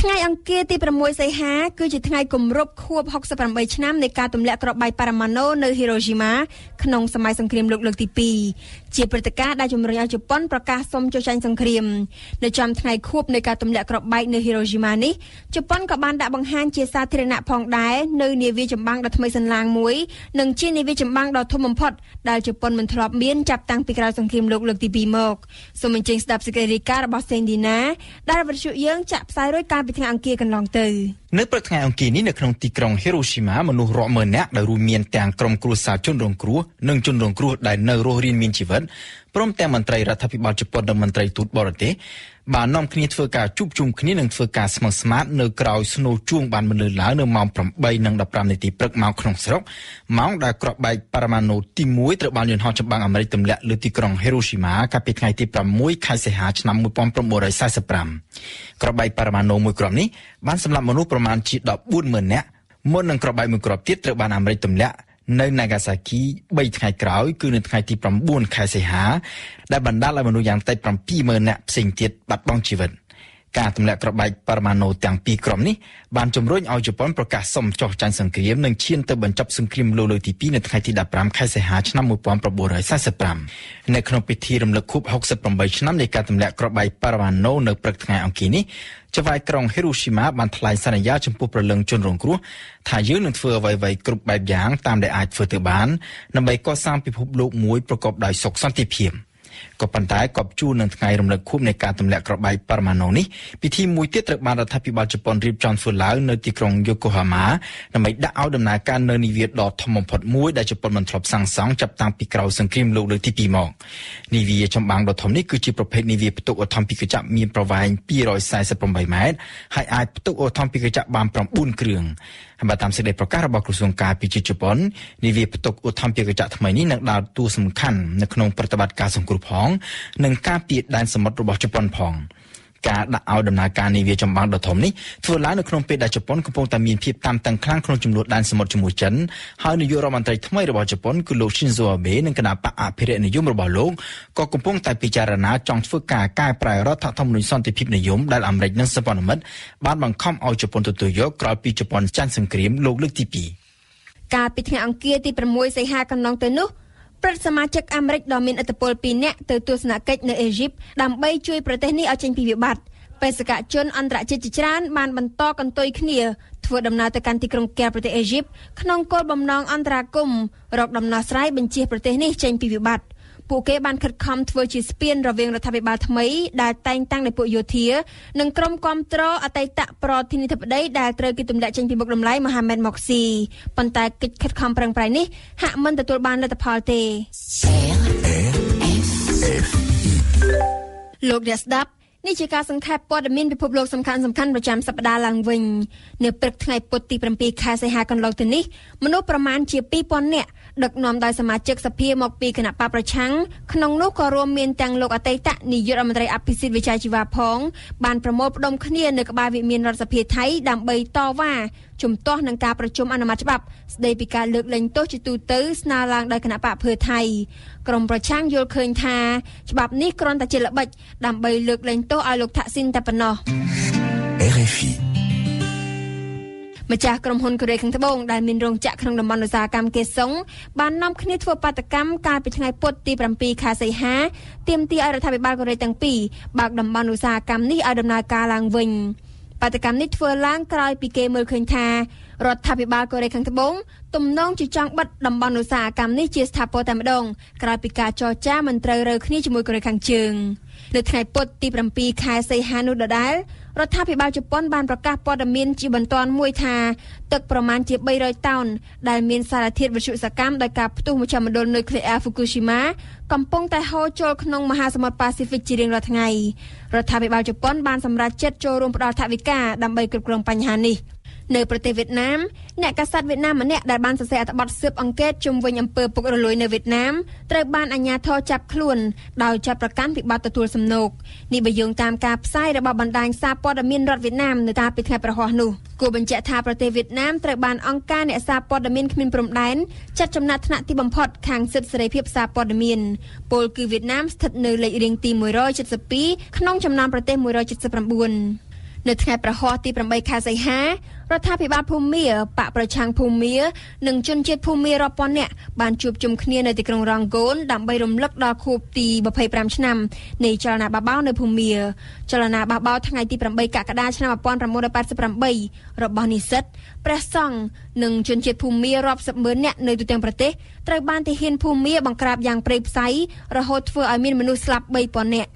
ថ្ងៃអង្គារទី6សីហាគឺជាថ្ងៃគម្រប់ខួប68ឆ្នាំនៃការទម្លាក់គ្រាប់បែកប៉ារ៉ាម៉ាណូនៅហ៊ីរ៉ូស៊ីម៉ាក្នុងសម័យសង្គ្រាមលោកលើកទី2ជាព្រឹត្តិការណ៍ដែលជំរុញឲ្យជប៉ុនប្រកាសសុំចូលចាញ់សង្គ្រាមនៅចំថ្ងៃខួបនៃការទម្លាក់គ្រាប់បែកនៅហ៊ីរ៉ូស៊ីម៉ានេះជប៉ុនក៏បានដាក់បង្ហាញជាសាធារណៈផងដែរនៅនាវាចម្បាំងដ៏ថ្មីសន្លាងមួយនិងជានាវាចម្បាំងដ៏ធំបំផុតដែលជប៉ុនមិនធ្លាប់មានចាប់តាំងពីក្រោយសង្គ្រាមលោកលើកទី2មកសូមអញ្ជើញស្ដាប់សេចក្តីរាយការណ៍របស់សេនឌីណាដែលវិទ្យុយើងចាក់ផ្សាយរួចកាលពីថ្ងៃអង្គារកន្លងទៅនៅព្រឹកថ្ងៃអង្គារនេះនៅក្នុងទីក្រុងហ៊ីរ៉ូស៊ីម៉ាមនុស្សរាប់ម៉ឺននាក់ដែលរួមមានទាំងក្រុមគ្រួសារជនរងគ្រោះនិងជនរងគ្រោះដែលនៅរស់រានមានជីវិតព្រមទាំងមន្ត្រីរដ្ឋាភិបាលជប៉ុននិងមន្ត្រីទូតបរទេសបាននាំគ្នាធ្វើការជួបជុំគ្នានិងធ្វើការស្មឹងស្មាតនៅក្រៅស្នូលជួងបានបន្លឺឡើងនៅម៉ោង 8:15 នាទីព្រឹកម៉ោងក្នុងស្រុកម៉ោងដែលគ្រាប់បែកប៉ារ៉ាម៉ាណូទី1ត្រូវបានយន្តហោះចម្បាំងអាមេរិកទម្លាក់លើទីក្រុងហ៊ីរ៉ូស៊ីម៉ាកាលពីថ្ងៃទី6ខែសីហាឆ្នាំ1945គ្រាប់បែកប៉ារ៉ាម៉ាណូមួយគ្រាប់នេះបានសម្លាប់មនុស្សប្រមាណជា 14,000 នាក់មុននឹងគ្រាប់បែកមួយគ្រាប់ទៀតត្រូវបានអាមេរិកទម្លាក់នៅ Nagasaki 3 ថ្ងៃក្រោយគឺនៅថ្ងៃទី9ខែសីហាដែលបណ្ដាលឲ្យមនុស្សយ៉ាងតិច 70,000 នាក់ផ្សេងទៀតបាត់បង់ជីវិតការទម្លាក់គ្រាប់បែកប៉ារ៉ាម៉ាណូទាំងពីរក្រុមនេះបានជំរុញឲ្យជប៉ុនប្រកាសសុំចុះចាញ់សង្គ្រាមនិងឈានទៅបញ្ចប់សង្គ្រាមលោកលើកទី2នៅថ្ងៃទី15ខែសីហាឆ្នាំ1945នៅក្នុងពិធីរំលឹកខួប68ឆ្នាំនៃការទម្លាក់គ្រាប់បែកប៉ារ៉ាម៉ាណូនៅព្រឹកថ្ងៃអង្គារនេះចៅហ្វាយក្រុងហ៊ីរ៉ូស៊ីម៉ាបានថ្លែងសន្យាចំពោះប្រលឹងជនរងគ្រោះថាយើងនឹងធ្វើអ្វីៗគ្រប់បែបយ៉ាងតាមដែលអាចធ្វើទៅបានដើម្បីកសាងពិភពលោកមួយប្រកបដោយសុខសន្តិភាពក៏ប៉ុន្តែកប់ជួននឹងថ្ងៃរំលឹកខួបនៃការទម្លាក់គ្រាប់បែកប៉ារ៉ាម៉ាណូនេះពិធីមួយទៀតត្រូវបានរដ្ឋាភិបាលជប៉ុនរៀបចំធ្វើឡើងនៅទីក្រុងយូកូហាម៉ាដើម្បីដាក់ឲ្យដំណើរការនៅនាវាដ៏ធំបំផុតមួយដែលជប៉ុនមិនធ្លាប់សាងសង់ចាប់តាំងពីក្រោយសង្គ្រាមលោកលើកទី2មកនាវាចម្បាំងដ៏ធំនេះគឺជាប្រភេទនាវាផ្ទុកឧទ្ធម្ភាគចក្រមានប្រវែង248ម៉ែត្រហើយអាចផ្ទុកឧទ្ធម្ភាគចក្របាន9គ្រឿងបើតាមសេចក្តីប្រកាសរបស់ក្រសួងការពារជាតិជប៉ុននាវាផ្ទុកឧទ្ធម្ភាគចក្រថ្មីនេះនឹងដើរតួសំខាន់នៅក្នុងប្រតិបត្តិការសង្គ្រោះផងនិងការពារដែនសមុទ្ររបស់ជប៉ុនផងការដាក់ឲ្យដំណើរការនាវាចម្បាំងដ៏ធំនេះធ្វើឡើងនៅក្នុងពេលដែលជប៉ុនកំពុងតែមានភាពតានតឹងខ្លាំងក្នុងចំនួនដែនសមុទ្រជាមួយចិនហើយនាយករដ្ឋមន្ត្រីថ្មីរបស់ជប៉ុនគឺលោក Shinzo Abe និងគណៈបកអភិរក្សនិយមរបស់លោកក៏កំពុងតែពិចារណាចង់ធ្វើការកែប្រែរដ្ឋធម្មនុញ្ញសន្តិភាពនិយមដែលអាមេរិកនិងសហព័ន្ធមិត្តបានបង្ខំឲ្យជប៉ុនទទួលយកក្រោយពីជប៉ុនចាញ់សង្គ្រាមលោកលើកទី2កាលពីថ្ងៃអង្គារទី6សីហាកន្លងទៅនោះព្រឹទ្ធសមាជិកអាមេរិកដ៏មានឥទ្ធិពល2នាក់ទៅទស្សនកិច្ចនៅអេស៊ីបដើម្បីជួយប្រទេសនេះឲ្យចេញពីវិបត្តិបេសកជនអន្តរជាតិជាច្រើនបានបន្តកន្ទុយគ្នាធ្វើដំណើរទៅកាន់ទីក្រុងកាយរ៉ូប្រទេសអេស៊ីបក្នុងគោលបំណងអន្តរាគមន៍រកដំណោះស្រាយបញ្ជៀសប្រទេសនេះចេញពីវិបត្តិពួកគេបានខិតខំធ្វើជាស្ពានរវាងរដ្ឋាភិបាលថ្មីដែលតែងតាំងដោយពួកយោធានិងក្រុមគាំទ្រអតីតប្រធានាធិបតីដែលត្រូវគេទម្លាក់ចេញពីមុខតម្លៃមូហាម៉ែតម៉ុកស៊ីប៉ុន្តែកិច្ចខិតខំប្រឹងប្រែងនេះហាក់មិនទទួលបានលទ្ធផលទេលោកអ្នកស្ដាប់នេះជាការសង្ខេបព័ត៌មានពិភពលោកសំខាន់ៗប្រចាំសប្តាហ៍ឡើងវិញនៅព្រឹកថ្ងៃពុធទី7ខែសីហាកន្លងទៅនេះមនុស្សប្រមាណជា 2,000 នាក់ដឹកនាំដោយសមាជិកសភាមកពីគណៈបកប្រឆាំងក្នុងនោះក៏រួមមានទាំងលោកអតីតនាយករដ្ឋមន្ត្រីអភិសិទ្ធវិជ័យជីវៈផងបានប្រមូលផ្ដុំគ្នានៅក្បែរវិមានរដ្ឋសភាថៃដើម្បីតវ៉ាជំទាស់នឹងការប្រជុំអនុម័តច្បាប់ស្ដីពីការលើកលែងទោសជាទូទៅស្នើឡើងដោយគណៈបកភឿថៃក្រមប្រឆាំងយល់ឃើញថាច្បាប់នេះគ្រាន់តែជាល្បិចដើម្បីលើកលែងទោសឲ្យលោកថាក់ស៊ីនតែប៉ុណ្ណោះ RFIម្ចាស់ក្រុមហ៊ុនកូរ៉េខាងត្បូងដែលមានរោងចក្រក្នុងតំបន់ឧស្សាហកម្មកេសុងបាននាំគ្នាធ្វើបាតកម្មកាលពីថ្ងៃពុធទី7ខែសីហាទាមទារឲ្យរដ្ឋាភិបាលកូរ៉េទាំងពីរបើកតំបន់ឧស្សាហកម្មនេះឲ្យដំណើរការឡើងវិញបាតកម្មនេះធ្វើឡើងក្រោយពីគេមើលឃើញថារដ្ឋាភិបាលកូរ៉េខាងត្បូងទំនងជាចង់បិទតំបន់ឧស្សាហកម្មនេះជាស្ថាពរតែម្ដងក្រោយពីការចរចាមិនត្រូវរើគ្នាជាមួយកូរ៉េខាងជើងនៅថ្ងៃពុធទី7ខែសីហានោះដដែលរដ្ឋាភិបាលជប៉ុនបានប្រកាសព័ត៌មានជាបន្ទាន់មួយថាទឹកប្រមាណជា300តោនដែលមានសារធាតុវិទ្យុសកម្មដោយការផ្ទុះមជ្ឈមណ្ឌលនុយក្លេអ៊ែរ Fukushima កំពុងតែហូរចូលក្នុងមហាសមុទ្រប៉ាស៊ីហ្វិកជារៀងរាល់ថ្ងៃរដ្ឋាភិបាលជប៉ុនបានសម្រេចចិត្តចូលរួមផ្តល់ថវិកាដើម្បីគ្រប់គ្រងបញ្ហានេះ នៅប្រទេសវៀតណាមអ្នកកាសែតវៀតណាមម្នាក់ដែលបានសរសេរអត្ថបទស៊ើបអង្កេតជុំវិញអំពើពុករលួយនៅវៀតណាមត្រូវបានអាជ្ញាធរចាប់ខ្លួនដោយចាប់ប្រកាន់ពីបទទទួលសំណូកនេះបើយោងតាមការផ្សាយរបស់បណ្ដាញសារព័ត៌មានរដ្ឋវៀតណាមនៅតាមពីថ្ងៃប្រហ័សនោះគួរបញ្ជាក់ថាប្រទេសវៀតណាមត្រូវបានអង្គការអ្នកសារព័ត៌មានគ្មានព្រំដែនចាត់ចំណាត់ថ្នាក់ទីបំផុតខាងសិទ្ធិសេរីភាពសារព័ត៌មានពលគឺវៀតណាមស្ថិតនៅលេខរៀងទី172ក្នុងចំណោមប្រទេស179នៅថ្ងៃប្រហ័សទី8ខែសីហារដ្ឋាភិបាលភូមាបកប្រឆាំងភូមានិងជនជាតិភូមារាប់ពាន់នាក់បានជួបជុំគ្នានៅទីក្រុងរ៉ង់ហ្គោនដើម្បីរំលឹកដល់ខួបទី25ឆ្នាំនៃចលនាបះបោរនៅភូមាចលនាបះបោរថ្ងៃទី8កក្កដាឆ្នាំ1988របស់និស្សិតព្រះសង្ឃនិងជនជាតិភូមារាប់សិបម៉ឺននាក់នៅទូទាំងប្រទេសត្រូវបានទាហានភូមាបង្ក្រាបយ៉ាងព្រៃផ្សៃរហូតធ្វើឲ្យមានមនុស្សស្លាប់ 3000 នាក់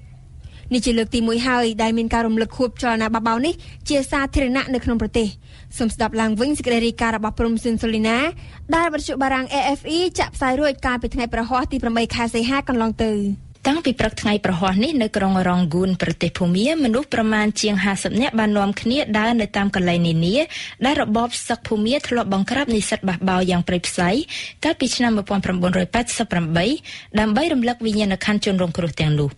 នេះជាលើកទី1ហើយដែលមានការរំលឹកខួបចលនាបះបោរនេះជាសាធារណៈនៅក្នុងប្រទេសសូមស្ដាប់ឡើងវិញសេចក្តីរាយការណ៍របស់ព្រំស៊ិនសូលីណាដែលវិទ្យុបារាំង AFE ចាក់ផ្សាយរួចកាលពីថ្ងៃប្រហ័សទី8ខែសីហាកន្លងទៅតាំងពីព្រឹកថ្ងៃប្រហ័សនេះនៅក្រុងរ៉ង់ហ្គូនប្រទេសភូមាមនុស្សប្រមាណជាង50នាក់បាននាំគ្នាដើរនៅតាមកន្លែងនានាដែលរបបសឹកភូមាធ្លាប់បង្ក្រាបនិស្សិតបះបោរយ៉ាងព្រៃផ្សៃកាលពីឆ្នាំ1988ដើម្បីរំលឹកវិញ្ញាណក្ខន្ធជនរងគ្រោះទាំងនោះ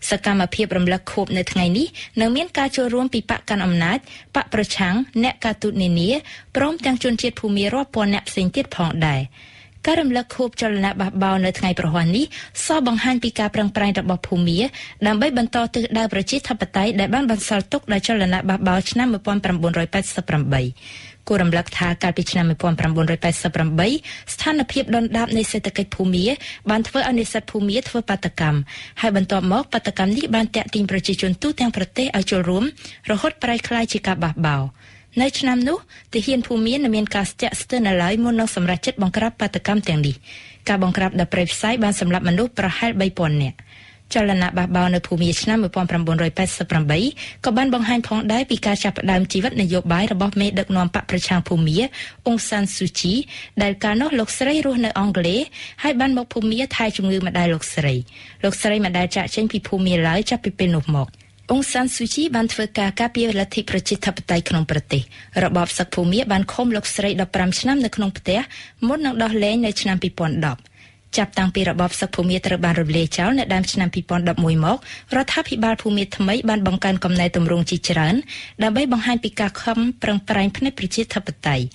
សកម្មភាពរំលឹកខួបនៅថ្ងៃនេះនឹងមានការចូលរួមពីបកកាន់អំណាចបកប្រឆាំងអ្នកការទូតនានាព្រមទាំងជនជាតិភូមារាប់ពាន់អ្នកផ្សេងទៀតផងដែរការរំលឹកខួបចលនាបះបោរនៅថ្ងៃប្រហ័សនេះសបង្ហាញពីការប្រឹងប្រែងរបស់ភូមាដើម្បីបន្តទិសដៅប្រជាធិបតេយ្យដែលបានបន្សល់ទុកដោយចលនាបះបោរឆ្នាំ1988គួររំលឹកថាកាលពីឆ្នាំ1988ស្ថានភាពដុនដាបនៃសេដ្ឋកិច្ចភូមាបានធ្វើឲ្យនិស្សិតភូមាធ្វើបាតកម្មហើយបន្ទាប់មកបាតកម្មនេះបានទាក់ទាញប្រជាជនទូទាំងប្រទេសឲ្យចូលរួមរហូតប្រែក្លាយជាការបះបោរនៅឆ្នាំនោះទាហានភូមានៅមានការស្ទាក់ស្ទើរនៅឡើយមុននឹងសម្រេចចិត្តបង្ក្រាបបាតកម្មទាំងនេះការបង្ក្រាបដល់ព្រៃផ្សៃបានសម្លាប់មនុស្សប្រហែល 3000 នាក់ចលនាបះបោរនៅភូមាឆ្នាំ1988ក៏បានបង្ហាញផងដែរពីការចាប់ផ្ដើមជីវិតនយោបាយរបស់មេដឹកនាំបកប្រឆាំងភូមាអ៊ុងសានស៊ូជីដែលកាលនោះលោកស្រីរស់នៅអង់គ្លេសហើយបានមកភូមាថែជំងឺម្ដាយលោកស្រីមិនដែលចាកចេញពីភូមាឡើយចាប់ពីពេលនោះមកអ៊ុងសានស៊ូជីបានធ្វើការការពារលទ្ធិប្រជាធិបតេយ្យក្នុងប្រទេសរបបសឹកភូមាបានឃុំលោកស្រី15ឆ្នាំនៅក្នុងផ្ទះមុននឹងដោះលែងនៅឆ្នាំ2010ចាប់តាំងពីរបបសឹកភូមាត្រូវបានរំលាយចោលនៅដើមឆ្នាំ2011មករដ្ឋាភិបាលភូមាថ្មីបានបង្កើនកំណែទម្រង់ជាច្រើនដើម្បីបង្ហាញពីការខំប្រឹងប្រែងផ្នែកប្រជាធិបតេយ្យ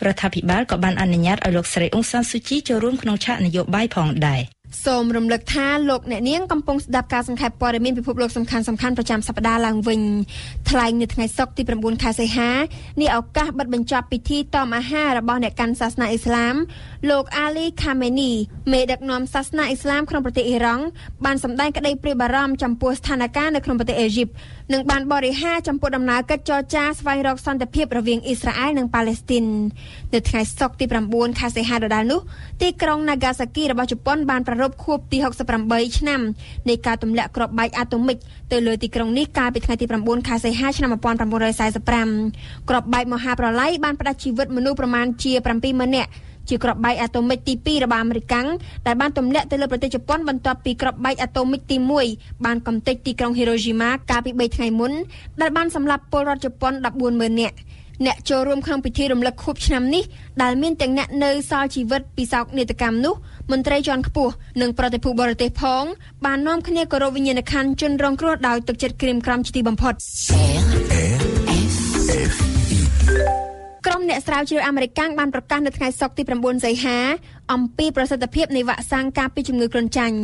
រដ្ឋាភិបាលក៏បានអនុញ្ញាតឲ្យលោកស្រីអ៊ុងសានស៊ូជីចូលរួមក្នុងឆាកនយោបាយផងដែរសូមរំលឹកថាលោកអ្នកនាងកំពុងស្ដាប់ការសង្ខេបព័ត៌មានពិភពលោកសំខាន់ៗប្រចាំសប្ដាហ៍ឡើងវិញថ្លែងនៅថ្ងៃសុក្រទី9ខែសីហានេះឱកាសបិទបញ្ចប់ពិធីតមអាហាររបស់អ្នកកាន់សាសនាអ៊ីស្លាមលោកអាលីខាមេនីមេដឹកនាំសាសនាអ៊ីស្លាមក្នុងប្រទេសអ៊ីរ៉ង់បានសម្ដែងក្តីព្រួយបារម្ភចំពោះស្ថានភាពនៅក្នុងប្រទេសអេស៊ីបនិងបានបរិហារចំពោះដំណើរកិច្ចចរចាស្វែងរកសន្តិភាពរវាងអ៊ីស្រាអែលនិងប៉ាឡេស្ទីននៅថ្ងៃសុក្រទី9ខែសីហាដដែលនោះទីក្រុង Nagasaki របស់ជប៉ុនបានប្រារព្ធខួបទី68ឆ្នាំនៃការទម្លាក់គ្រាប់បែកអាតូមិកទៅលើទីក្រុងនេះកាលពីថ្ងៃទី9ខែសីហាឆ្នាំ1945គ្រាប់បែកមហាប្រឡ័យបានផ្តាច់ជីវិតមនុស្សប្រមាណជា 70000 នាក់ជាគ្រាប់បែកអាតូមិកទី2របស់អាមេរិកដែលបានទម្លាក់ទៅលើប្រទេសជប៉ុនបន្ទាប់ពីគ្រាប់បែកអាតូមិកទី1បានកំទេចទីក្រុងហីរ៉ូស៊ីម៉ាកាលពី3ថ្ងៃមុនដែលបានសម្លាប់ពលរដ្ឋជប៉ុន 140,000 នាក់អ្នកចូលរួមក្នុងពិធីរំលឹកខួបឆ្នាំនេះដែលមានទាំងអ្នកនៅសល់ជីវិតពីសោកនាដកម្មនោះមន្ត្រីជាន់ខ្ពស់និងប្រតិភូបរទេសផងបាននាំគ្នាគោរពវិញ្ញាណក្ខន្ធជនរងគ្រោះដោយទឹកចិត្តក្រៀមក្រំជាទីបំផុតក្រុមអ្នកស្រាវជ្រាវអាមេរិកបានប្រកាសនៅថ្ងៃសុក្រទី9សីហាអំពីប្រសិទ្ធភាពនៃវ៉ាក់សាំងការពារជំងឺគ្រុនចាញ់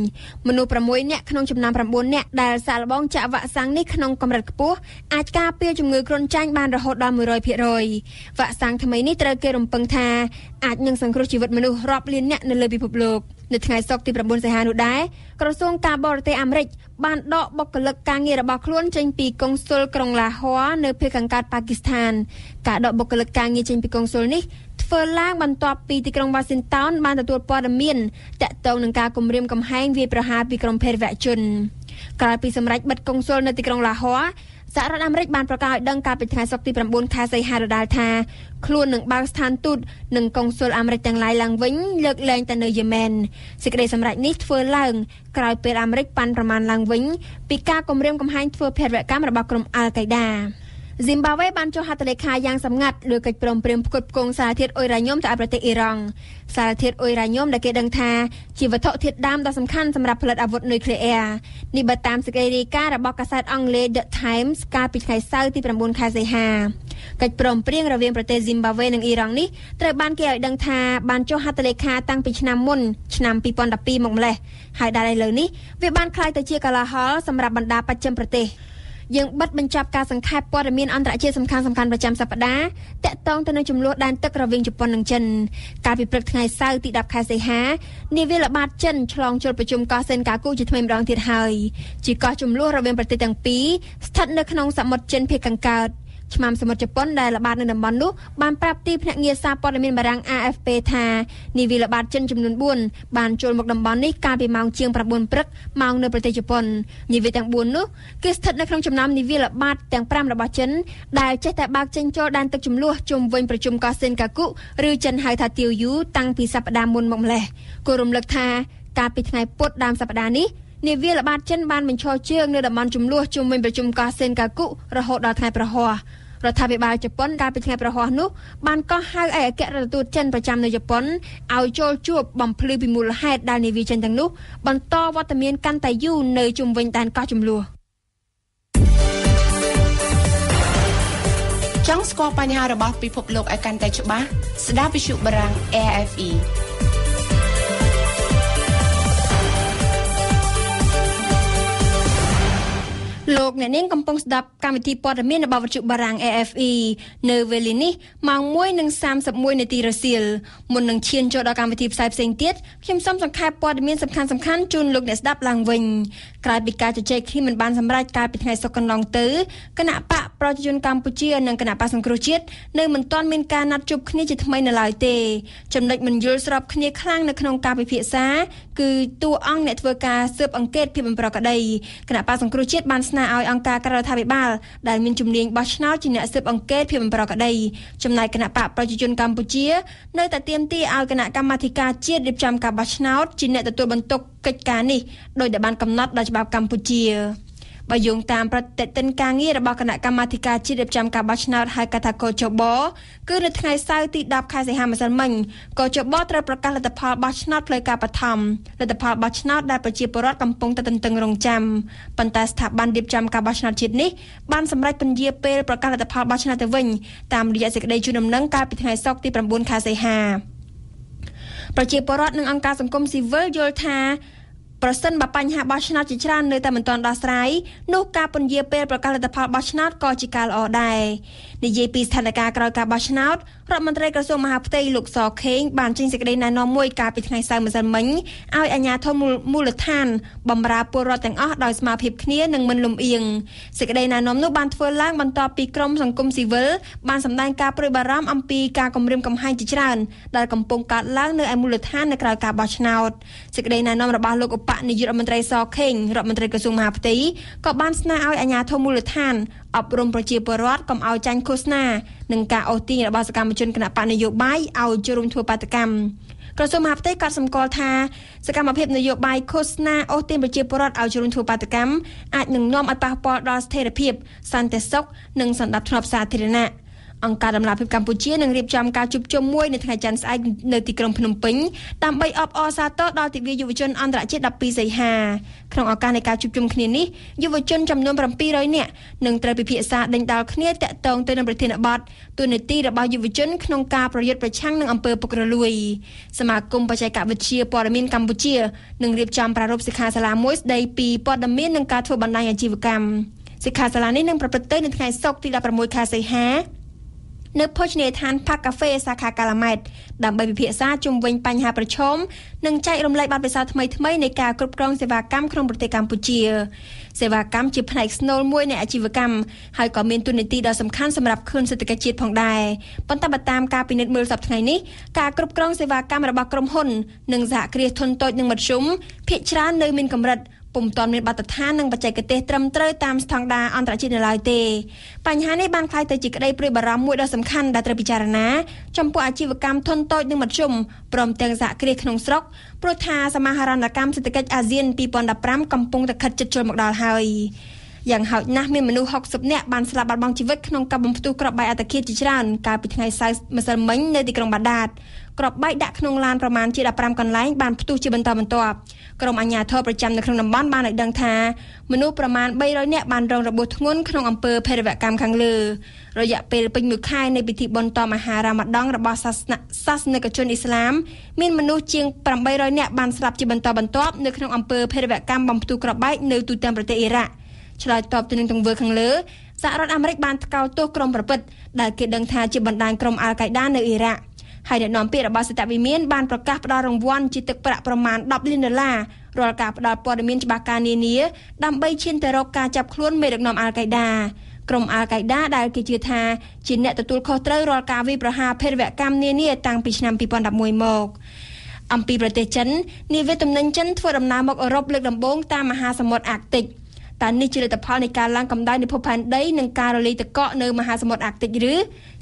មនុស្ស6នាក់ក្នុងចំណោម9នាក់ដែលសាកល្បងចាក់វ៉ាក់សាំងនេះក្នុងកម្រិតខ្ពស់អាចការពារជំងឺគ្រុនចាញ់បានរហូតដល់ 100% វ៉ាក់សាំងថ្មីនេះត្រូវគេរំពឹងថាអាចនឹងសង្គ្រោះជីវិតមនុស្សរាប់លាននាក់នៅលើពិភពលោកនៅថ្ងៃសុក្រទី9សីហានោះដែរក្រសួងការបរទេសអាមេរិកបានដកបុគ្គលិកការងាររបស់ខ្លួនចេញពីកុងស៊ុលក្រុងឡាហ័រនៅភាគខាងកើតប៉ាគីស្ថានការដកបុគ្គលិកការងារចេញពីកុងស៊ុលនេះធ្វើឡើងបន្ទាប់ពីទីក្រុងវ៉ាស៊ីនតោនបានទទួលព័ត៌មានតាក់ទងនឹងការគំរាមកំហែងវាយប្រហារពីក្រុមភេរវជនក្រោយពីសម្រេចបិទកុងស៊ុលនៅទីក្រុងឡាហ័រសហរដ្ឋអាមេរិកបានប្រកាសឲ្យដឹងកាលពីថ្ងៃសុក្រទី9ខែសីហាដដែលថាខ្លួននឹងបើកស្ថានទូតនិងកុងស៊ុលអាមេរិកទាំងឡាយឡើងវិញលើកលែងតែនៅយេម៉ែនសេចក្តីសម្រេចនេះធ្វើឡើងក្រោយពេលអាមេរិកប៉ាន់ប្រមាណឡើងវិញពីការគំរាមកំហែងធ្វើភេរវកម្មរបស់ក្រុមអាល់កៃដា Zimbabwe បានចុះហត្ថលេខាយ៉ាងសម្ងាត់លើកិច្ចព្រមព្រៀងផ្គត់ផ្គង់សារធាតុអ៊ុយរ៉ាញ៉ូមទៅឲ្យប្រទេសអ៊ីរ៉ង់សារធាតុអ៊ុយរ៉ាញ៉ូមដែលគេដឹងថាជាវត្ថុធាតុដើមដ៏សំខាន់សម្រាប់ផលិតអាវុធនុយក្លេអ៊ែរនេះបើតាមសេចក្តីរាយការណ៍របស់កាសែតអង់គ្លេស The Times កាលពីថ្ងៃសៅរ៍ទី9 ខែសីហាកិច្ចព្រមព្រៀងរវាងប្រទេស Zimbabwe និងអ៊ីរ៉ង់នេះត្រូវបានគេឲ្យដឹងថាបានចុះហត្ថលេខាតាំងពីឆ្នាំមុនឆ្នាំ2012មកម្លេះហើយដល់ឥឡូវនេះវាបានក្លាយទៅជាកលហលសម្រាប់បណ្ដាបច្ចឹមប្រទេសយើងបិទបញ្ចប់ការសង្ខេបព័ត៌មានអន្តរជាតិសំខាន់ៗប្រចាំសប្តាហ៍តាក់ទងទៅនឹងចំនួនដែនទឹករវាងជប៉ុននិងចិនកាលពីព្រឹកថ្ងៃសៅរ៍ទី10ខែសីហានាវាល្បាតចិនឆ្លងចូលប្រជុំកោះសេនកាគូជាថ្មីម្ដងទៀតហើយជាកោះចំនួនរវាងប្រទេសទាំងពីរស្ថិតនៅក្នុងសមុទ្រចិនភាគខាងកើតឆ្មាំសមុទ្រជប៉ុនដែលល្បាតនៅតំបន់នោះបានប្រាប់ទីភ្នាក់ងារសារព័ត៌មានបារាំង AFP ថានាវាល្បាតចិនចំនួន4បានចូលមកតំបន់នេះកាលពីម៉ោងជាង9ព្រឹកម៉ោងនៅប្រទេសជប៉ុននាវាទាំង4នោះគឺស្ថិតនៅក្នុងចំណោមនាវាល្បាតទាំង5របស់ចិនដែលចេះតែបើកចេញចូលដែនទឹកចំនួនជុំវិញប្រជុំកោះសេនកាគូឬចិនហៅថាទាវយូតាំងពីសប្តាហ៍មុនមកម្លេះគួររំលឹកថាកាលពីថ្ងៃពុធដើមសប្តាហ៍នេះនាវាល្បាតចិនបានបញ្ឈរជើងនៅតំបន់ចំនួនជុំវិញប្រជុំកោះសេនកាគូរហូតដល់ថ្ងៃប្រហ័សរដ្ឋាភិបាលជប៉ុនកាលពីថ្ងៃប្រហ័សនោះបានកោះហៅឯកអគ្គរដ្ឋទូតចិនប្រចាំនៅជប៉ុនឲ្យចូលជួបបំភ្លឺពីមូលហេតុដែលនាវាចិនទាំងនោះបន្តវត្តមានកាន់តែយូរនៅជុំវិញដែនកោះចំនួនចង់ស្គាល់បញ្ហារបស់ពិភពលោកឲ្យកាន់តែច្បាស់ស្ដាប់វិទ្យុបារាំង AFEលោកអ្នកនាងកំពុងស្ដាប់កម្មវិធីព័ត៌មានរបស់វិទ្យុបារាំង AFE នៅវេលានេះម៉ោង 1:31 នាទីរសៀលមុននឹងឈានចូលដល់កម្មវិធីផ្សាយផ្សេងទៀតខ្ញុំសូមសង្ខេបព័ត៌មានសំខាន់ៗជូនលោកអ្នកស្ដាប់ឡើងវិញក្រោយពីការជជែកគ្នាមិនបានសម្រេចកាលពីថ្ងៃសុក្រកន្លងទៅគណៈបកប្រជាជនកម្ពុជានិងគណៈបកសង្គ្រោះជាតិនៅមិនទាន់មានការណាត់ជួបគ្នាជាថ្មីនៅឡើយទេចំណុចមិនយល់ស្របគ្នាខ្លាំងនៅក្នុងការពិភាក្សាគឺតួអង្គអ្នកធ្វើការស៊ើបអង្កេតភាពមិនប្រក្រតីគណៈបកសង្គ្រោះជាតិបានស្នើឲ្យអង្គការក្រៅរដ្ឋាភិបាលដែលមានជំនាញបោះឆ្នោតជាអ្នកស៊ើបអង្កេតភាពមិនប្រក្រតីចំណែកគណៈបកប្រជាជនកម្ពុជានៅតែទាមទារឲ្យគណៈកម្មាធិការជាតិរៀបចំការបោះឆ្នោតជាអ្នកទទួលបន្ទុកកិច្ចការនេះដោយដែលបានកំណត់ដោយច្បាប់កម្ពុជាបើយោងតាមប្រតិទិនការងាររបស់គណៈកម្មាធិការជាតិរៀបចំការបោះឆ្នោតហៅកាត់ថាកោចបគឺនៅថ្ងៃសៅរ៍ទី10ខែសីហាម្សិលមិញកោចបត្រូវប្រកាសលទ្ធផលបោះឆ្នោតផ្លូវការបឋមលទ្ធផលបោះឆ្នោតដែលប្រជាពលរដ្ឋកំពុងតែទន្ទឹងរង់ចាំប៉ុន្តែស្ថាប័នរៀបចំការបោះឆ្នោតជាតិនេះបានសម្រេចពន្យាពេលប្រកាសលទ្ធផលបោះឆ្នោតទៅវិញតាមរយៈសេចក្តីជូនដំណឹងកាលពីថ្ងៃសុក្រទី9ខែសីហាប្រជាពលរដ្ឋនិងអង្គការសង្គមស៊ីវិលយល់ថាប្រសិនបើបញ្ហាបោះឆ្នោតជាច្រើននៅតែមិនទាន់ដោះស្រាយនោះការពន្យាពេលប្រកាសលទ្ធផលបោះឆ្នោតក៏ជាការល្អដែរនិយាយពីស្ថានភាពក្រោយការបោះឆ្នោតរដ្ឋមន្ត្រីក្រសួងមហាផ្ទៃលោកសខេងបានចេញសេចក្តីណែនាំមួយកាលពីថ្ងៃសៅរ៍ម្សិលមិញឲ្យអាជ្ញាធរមូលដ្ឋានបម្រើពលរដ្ឋទាំងអស់ដោយស្មារតីគ្នានិងមិនលំអៀងសេចក្តីណែនាំនោះបានធ្វើឡើងបន្ទាប់ពីក្រមសង្គមស៊ីវិលបានសម្ដែងការព្រួយបារម្ភអំពីការគំរាមកំហែងជាច្រើនដែលកំពុងកើតឡើងនៅឯមូលដ្ឋាននៅក្រៅការបោះឆ្នោតសេចក្តីណែនាំរបស់លោកឧបនាយករដ្ឋមន្ត្រីសខេងរដ្ឋមន្ត្រីក្រសួងមហាផ្ទៃក៏បានស្នើឲ្យអាជ្ញាធរមូលដ្ឋានអប់រំប្រជាពលរដ្ឋកុំឲ្យចាញ់ឃោសនានិងការអូសទាញរបស់សកម្មជនគណបកនយោបាយឲ្យចូលរួមធ្វើបាតកម្មក្រសួងមហាផ្ទៃក៏សម្គាល់ថាសកម្មភាពនយោបាយឃោសនាអូសទាញប្រជាពលរដ្ឋឲ្យចូលរួមធ្វើបាតកម្មអាចនឹងនាំឲ្យប៉ះពាល់ដល់ស្ថិរភាពសន្តិសុខនិងសណ្ដាប់ធ្នាប់សាធារណៈអង្គការដំណាភៀបកម្ពុជានឹងរៀបចំការជួបជុំមួយនៅថ្ងៃច័ន្ទស្អែកនៅទីក្រុងភ្នំពេញដើម្បីអបអរសាទរដល់ទិវាយុវជនអន្តរជាតិ12សីហាក្នុងឱកាសនៃការជួបជុំគ្នានេះយុវជនចំនួន700នាក់នឹងត្រូវពិភាក្សាដេញដោលគ្នាតាក់ទងទៅនឹងប្រធានបទទូនាទីរបស់យុវជនក្នុងការប្រយុទ្ធប្រឆាំងនឹងអំពើពុករលួយសមាគមបច្ចេកវិទ្យាព័ត៌មានកម្ពុជានឹងរៀបចំប្រារព្ធសិក្ខាសាលាមួយស្ដីពីព័ត៌មាននិងការធ្វើបណ្ដាញអាជីវកម្មសិក្ខាសាលានេះនឹងប្រព្រឹត្តទៅនៅថ្ងៃសុក្រទី16ខែសីហានៅភោជនីយដ្ឋានផាកាហ្វេសាខាកាឡាម៉ែតដើម្បីពិភាក្សាជុំវិញបញ្ហាប្រឈមនិងចែករំលែកបទពិសោធន៍ថ្មីៗនៃការគ្រប់គ្រងសេវាកម្មក្នុងប្រទេសកម្ពុជាសេវាកម្មជាផ្នែកស្នូលមួយនៃអាជីវកម្មហើយក៏មានតួនាទីដ៏សំខាន់សម្រាប់ខឿនសេដ្ឋកិច្ចជាតិផងដែរប៉ុន្តែបើតាមការពិនិត្យមើលសប្តាហ៍ថ្ងៃនេះការគ្រប់គ្រងសេវាកម្មរបស់ក្រុមហ៊ុននិងសហគ្រាសធុនតូចនិងមធ្យមភាគច្រើននៅមានកម្រិតពុំទាន់មានបទដ្ឋាននិងបច្ចេកទេសត្រឹមត្រូវតាមស្តង់ដារអន្តរជាតិនៅឡើយទេបញ្ហានេះបានក្លាយទៅជាក្តីព្រួយបារម្ភមួយដ៏សំខាន់ដែលត្រូវពិចារណាចំពោះអាជីវកម្មធុនតូចនិងមធ្យមព្រមទាំងសហគ្រាសក្នុងស្រុកព្រោះថាសមាហរណកម្មសេដ្ឋកិច្ចអាស៊ាន2015កំពុងតែខិតជិតចូលមកដល់ហើយ យ៉ាងហោចណាស់មានមនុស្ស60នាក់បានស្លាប់បាត់បង់ជីវិតក្នុងការបំផ្ទុះគ្រាប់បែកអត្តឃាតជាច្រើនកាលពីថ្ងៃសៅរ៍ម្សិលមិញនៅទីក្រុងបាដាតគ្រាប់បែកដាក់ក្នុងឡានប្រមាណជា15កន្លែងបានផ្ទុះជាបន្តបន្ទាប់ក្រុមអាជ្ញាធរប្រចាំនៅក្នុងតំបន់បានឲ្យដឹងថាមនុស្សប្រមាណ300នាក់បានរងរបួសធ្ងន់ក្នុងអំពើភេរវកម្មខាងលើរយៈពេលពេញមួយខែនៃពិធីបុណ្យតមហារ៉ាម៉ាដង់របស់សាសនិកជនអ៊ីស្លាមមានមនុស្សជាង800នាក់បានស្លាប់ជាបន្តបន្ទាប់នៅក្នុងអំពើភេរវកម្មបំផ្ទុះគ្រាប់បែកនៅទូទាំងប្រទេសអ៊ីរ៉ាក់ឆ្លើយតបទៅនឹងទង្វើខាងលើសហរដ្ឋអាមេរិកបានថ្កោលទោសក្រុមប្រព្រឹត្តដែលគេដឹងថាជាបណ្ដាញក្រុមអាល់កៃដានៅអ៊ីរ៉ាក់ហើយអ្នកនាំពាក្យរបស់សេតវិមានបានប្រកាសផ្តល់រង្វាន់ជាទឹកប្រាក់ប្រមាណ$10 លានរាល់ការផ្តល់ព័ត៌មានច្បាស់ការនានាដើម្បីឈានទៅរកការចាប់ខ្លួនមេដឹកនាំអាល់កៃដាក្រុមអាល់កៃដាដែលគេជឿថាជាអ្នកទទួលខុសត្រូវរាល់ការវាយប្រហារភេរវកម្មនានាតាំងពីឆ្នាំ2011មកអំពីប្រទេសចិននាវាទំនិញចិនធ្វើដំណើរមកអឺរ៉ុបលើកដំបូងតាមមហាសមុទ្រអាកទិកតែនេះជាលទ្ធផលនៃការឡើងកម្ដៅនៃភពផែនដីនិងការរលាយទឹកកកនៅមហាសមុទ្រអាកទិកឬ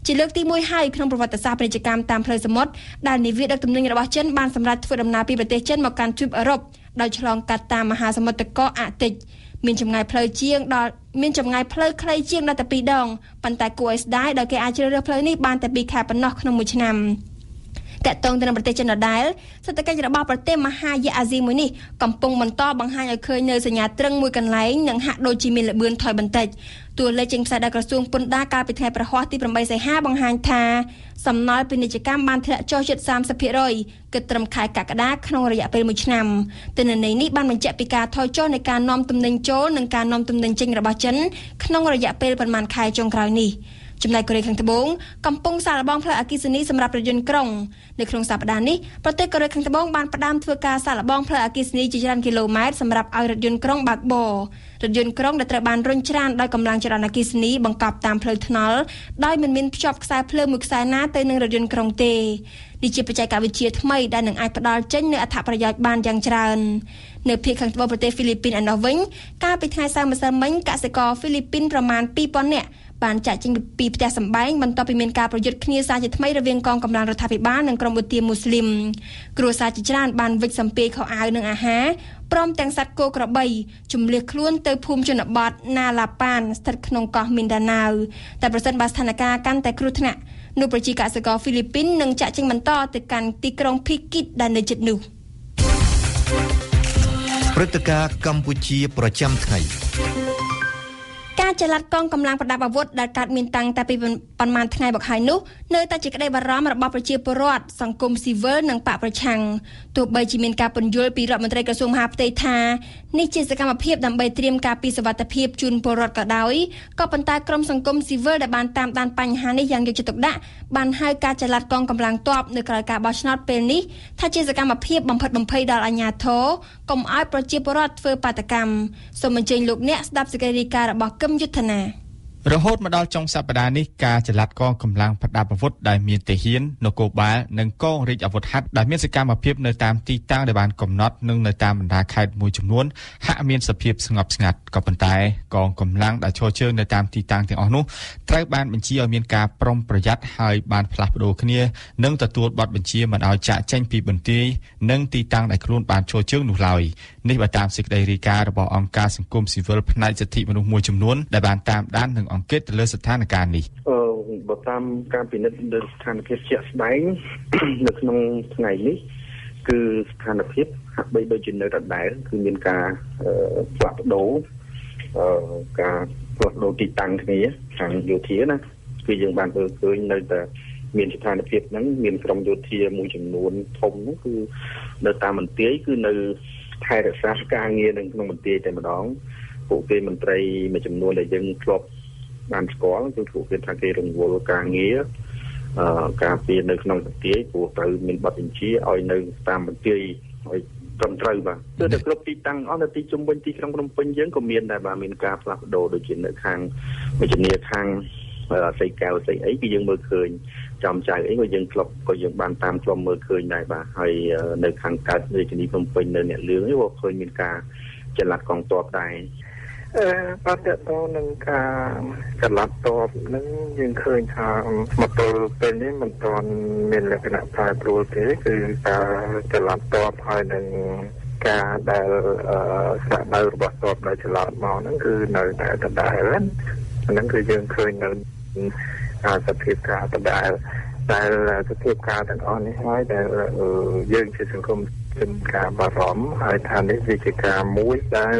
ជាលើកទី1ហើយក្នុងប្រវត្តិសាស្ត្រពាណិជ្ជកម្មតាមផ្លូវសមុទ្រដែលនាវាដឹកទំនិញរបស់ចិនបានសម្រេចធ្វើដំណើរពីប្រទេសចិនមកកាន់ទ្វីបអឺរ៉ុបដោយឆ្លងកាត់តាមមហាសមុទ្រទឹកកកអាកទិកមានចម្ងាយផ្លូវខ្លីជាងដល់តែ2ដងប៉ុន្តែគួរឲ្យស្ដាយដោយគេអាចជ្រើសរើសផ្លូវនេះបានតែ2ខែប៉ុណ្ណោះក្នុងមួយឆ្នាំតកតងទៅនឹងប្រទេសចិនដដែលសេដ្ឋកិច្ចរបស់ប្រទេសមហាយៈអាស៊ីមួយនេះកំពុងបន្តបង្ហាញឲ្យឃើញនៅសញ្ញាត្រឹងមួយកន្លែងនិងហាក់ដូចជាមានល្បឿនថយបន្តិចតួលេខចេញផ្សាយដោយក្រសួងពន្ធដារកាលពីថ្ងៃប្រហ័សទី8សីហាបង្ហាញថាសំណល់ពាណិជ្ជកម្មបានធ្លាក់ចុះជិត 30% គិតត្រឹមខែកក្កដាក្នុងរយៈពេល1ឆ្នាំទិន្នន័យនេះបានបញ្ជាក់ពីការថយចុះនៃការនាំទំនិញចូលនិងការនាំទំនិញចេញរបស់ចិនក្នុងរយៈពេលប្រមាណខែចុងក្រោយនេះចំណែកកូរ៉េខាងត្បូងកំពុងសាកល្បងផ្លូវអគ្គិសនីសម្រាប់រថយន្តក្រុងនៅក្នុងសប្តាហ៍នេះប្រទេសកូរ៉េខាងត្បូងបានផ្ដើមធ្វើការសាកល្បងផ្លូវអគ្គិសនីជាច្រើនគីឡូម៉ែត្រសម្រាប់ឲ្យរថយន្តក្រុងបើកបររថយន្តក្រុងដែលត្រូវបានរុញច្រានដោយកម្លាំងចរន្តអគ្គិសនីបង្កប់តាមផ្លូវថ្នល់ដោយមិនមានភ្ជាប់ខ្សែភ្លើងមួយខ្សែណាទៅនឹងរថយន្តក្រុងទេនេះជាបច្ចេកវិទ្យាថ្មីដែលនឹងអាចផ្ដល់ចេញនូវអត្ថប្រយោជន៍បានយ៉ាងច្រើននៅភាគខាងត្បូងប្រទេសហ្វីលីពីនឯណោះវិញកាលពីថ្ងៃសៅរ៍ម្សិលមិញកសិករហ្វីលីពីនប្រមាណ 2000 នាក់បានចាក់ចេញពីផ្ទះសម្បែងបន្ទាប់ពីមានការប្រយុទ្ធគ្នាសារជាថ្មីរវាងកងកម្លាំងរដ្ឋាភិបាលនិងក្រុមឧទាមមូស្លីមគ្រួសារជាច្រើនបានវិច្ចសំពាយខោអាវនិងអាហារព្រមទាំងសត្វគោក្របីជំលះខ្លួនទៅភូមិជនបទណាឡាប៉ានស្ថិតក្នុងកោះមីនដាណាវតែប្រសិនបើស្ថានភាពកាន់តែគ្រោះថ្នាក់នោះប្រជាកសិករហ្វីលីពីននឹងចាក់ចេញបន្តទៅកាន់ទីក្រុងភីគីតដែលនៅជិតនោះព្រឹត្តិការណ៍កម្ពុជាប្រចាំថ្ងៃការចល័តកងកម្លាំងប្រដាប់អាវុធដែលកើតមានតាំងតែពីប៉ុន្មានថ្ងៃមកហើយនោះនៅតែជាក្តីបារម្ភរបស់ប្រជាពលរដ្ឋសង្គមស៊ីវិលនិងបកប្រឆាំងទោះបីជាមានការពន្យល់ពីរដ្ឋមន្ត្រីក្រសួងមហាផ្ទៃថានេះជាសកម្មភាពដើម្បីត្រៀមការពីសុវត្ថិភាពជូនពលរដ្ឋក៏ដោយក៏ប៉ុន្តែក្រុមសង្គមស៊ីវិលដែលបានតាមដានបញ្ហានេះយ៉ាងយកចិត្តទុកដាក់បានហៅការចល័តកងកម្លាំងទ័ពនៅក្រៅការបោះឆ្នោតពេលនេះថាជាសកម្មភាពបំផិតបំភ័យដល់អាជ្ញាធរកុំឲ្យប្រជាពលរដ្ឋធ្វើបាតកម្មសូមអញ្ជើញលោកអ្នកស្ដាប់សេចក្តីរាយការណ៍របស់គឹមយុទ្ធនារហូតមកដល់ចុងសប្តាហ៍នេះការចល័តកងកម្លាំងប្រដាប់អាវុធដែលមានទាហាននគរបាលនិងកងរាជអាវុធហត្ថដែលមានសកម្មភាពនៅតាមទីតាំងដែលបានកំណត់និងនៅតាមបណ្ដាខេត្តមួយចំនួនហាក់មានសភាពស្ងប់ស្ងាត់ក៏ប៉ុន្តែកងកម្លាំងដែលឈរជើងនៅតាមទីតាំងទាំងអស់នោះត្រូវបានបញ្ជាឲ្យមានការប្រុងប្រយ័ត្នហើយបានផ្លាស់ប្ដូរគ្នានិងទទួលបទបញ្ជាមិនឲ្យចាក់ចេញពីបន្ទាយនិងទីតាំងដែលខ្លួនបានឈរជើងនោះឡើយនេះបើតាមសេចក្តីរាយការណ៍របស់អង្គការសង្គមស៊ីវិលផ្នែកសិទ្ធិមនុស្សមួយចំនួនដែលបានតាមដាននិងអង្កេតទៅលើស្ថានភាពនេះបើតាមការពិនិត្យលើស្ថានភាពជាក់ស្ដែងនៅក្នុងថ្ងៃនេះគឺស្ថានភាពហាក់បីដូចជានៅដដែលគឺមានការផ្លាស់ប្ដូរការផ្លាស់ប្ដូរទីតាំងគ្នាខាងយោធាណាគឺយើងបានឃើញនៅតែមានស្ថានភាពហ្នឹងមានក្រុមយោធាមួយចំនួនធំហ្នឹងគឺនៅតាមមន្ទីរគឺនៅថែរក្សាការងារនៅក្នុងមន្ទីរតែម្ដងពួកគេមន្ត្រីមួយចំនួនដែលយើងធ្លាប់បានស្គាល់គឺពួកគេថាគេរង្វល់ការងារការពារនៅក្នុងមន្ទីរព្រោះត្រូវមានបទបញ្ជាឲ្យនៅតាមមន្ទីរឲ្យត្រឹមត្រូវបាទគឺតែគ្រប់ទីតាំងអស់នៅទីជុំវិញទីក្រុងភ្នំពេញយើងក៏មានដែរបាទមានការផ្លាស់ប្ដូរដូចជានៅខាងវិជ្ជាខាងស្អីកៅស្អីអីគឺយើងមើលឃើញចំចៅអីក៏យើងធ្លាប់ក៏យើងបានតាមធ្លាប់មើលឃើញដែរបាទហើយនៅខាងកើតរាជធានីភ្នំពេញនៅអ្នកលឿងនេះក៏ឃើញមានការចល័តកងទ័ពដែរបាទតើតើនឹងការចល័តទ័ពនឹងយើងឃើញថាមកទល់ពេលនេះមិនទាន់មានលក្ខណៈប្រែប្រួលទេគឺការចល័តទ័ពហើយនឹង ការដែលស្នាក់នៅរបស់ទ័ពដែលច្រឡំមកហ្នឹងគឺនៅតែដដែលហ្នឹងគឺយើងឃើញនៅសភាពការដដែលតែសភាពការទាំងអស់នេះហើយដែលយើងជាសង្គមមានការបារម្ភហើយថានេះវាជាការមួយដែល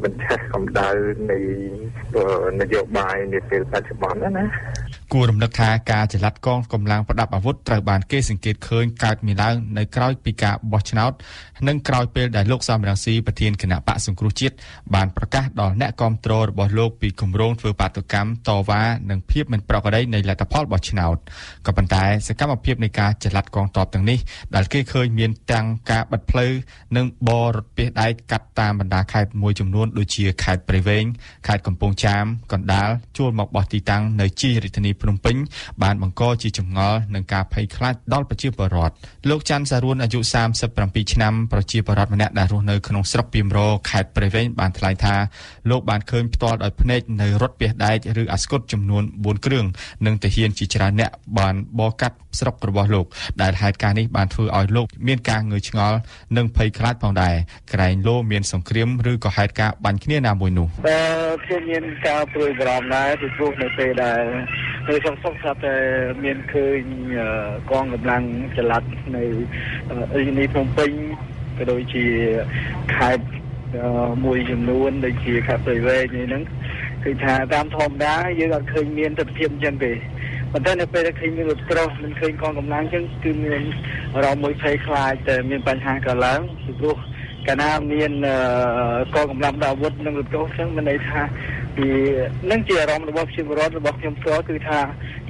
បញ្ឆេះកម្ដៅនៃនយោបាយនាពេលបច្ចុប្បន្នណាគួររំលឹកថាការចល័តកងកម្លាំងប្រដាប់អាវុធត្រូវបានគេសង្កេតឃើញកើតមានឡើងនៅក្រៅពីការបោះឆ្នោតនិងក្រោយពេលដែលលោកសំរងស៊ីប្រធានគណៈបកសង្គ្រោះជាតិបានប្រកាសដល់អ្នកគាំទ្ររបស់លោកពីគម្រោងធ្វើបាតុកម្មតវ៉ានិងភាពមិនប្រក្រតីនៃលទ្ធផលបោះឆ្នោតក៏ប៉ុន្តែសកម្មភាពនៃការចល័តកងទ័ពទាំងនេះដែលគេឃើញមានទាំងការបិទផ្លូវនិងបររថពាសដែកកាត់តាមបណ្ដាខេត្តមួយចំនួនដូចជាខេត្តព្រៃវែងខេត្តកំពង់ចាមកណ្ដាលចូលមកបោះទីតាំងនៅជារាជធានីភ្នំពេញបានបង្កជាចម្ងល់និងការភ័យខ្លាចដល់ប្រជាពលរដ្ឋលោកច័ន្ទសារួនអាយុ37ឆ្នាំប្រជាពលរដ្ឋម្នាក់ដែលរស់នៅក្នុងស្រុកពីមរខេត្តព្រៃវែងបានថ្លែងថាលោកបានឃើញផ្ទាល់ដោយភ្នែកនៅរថពាសដែកឬអាស្គុតចំនួន4គ្រឿងនិងទាហានជាច្រើនអ្នកបានបរកាត់ស្រុករបស់លោកដែលហេតុការណ៍នេះបានធ្វើឲ្យលោកមានការងឿឆ្ងល់និងភ័យខ្លាចផងដែរក្រែងលោមានសង្គ្រាមឬក៏ហេតុការណ៍បាញ់គ្នាណាមួយនោះខ្ញុំមានការព្រួយបារម្ភដែរពីព្រោះនៅពេលដែលនៅក្នុងស្រុកស្រាប់តែមានឃើញកងកម្លាំងចល័តនៅរាជធានីភ្នំពេញក៏ដូចជាខេត្តមួយចំនួនដូចជាខេត្តព្រៃវែងហ្នឹងគឺថាតាមធម្មតាយើងអត់ឃើញមានទស្សនវិជ្ជាអញ្ចឹងទេប៉ុន្តែនៅពេលដែលឃើញមានរថក្រោះមិនឃើញកងកម្លាំងអញ្ចឹងគឺមានអារម្មណ៍មួយភ័យខ្លាចតែមានបញ្ហាកើតឡើងពីព្រោះកាលណាមានកងកម្លាំងអាវុធនិងរថក្រោះអញ្ចឹងមានន័យថាពីនឹងជាអារម្មណ៍របស់ប្រជាពលរដ្ឋរបស់ខ្ញុំផ្ទាល់គឺថា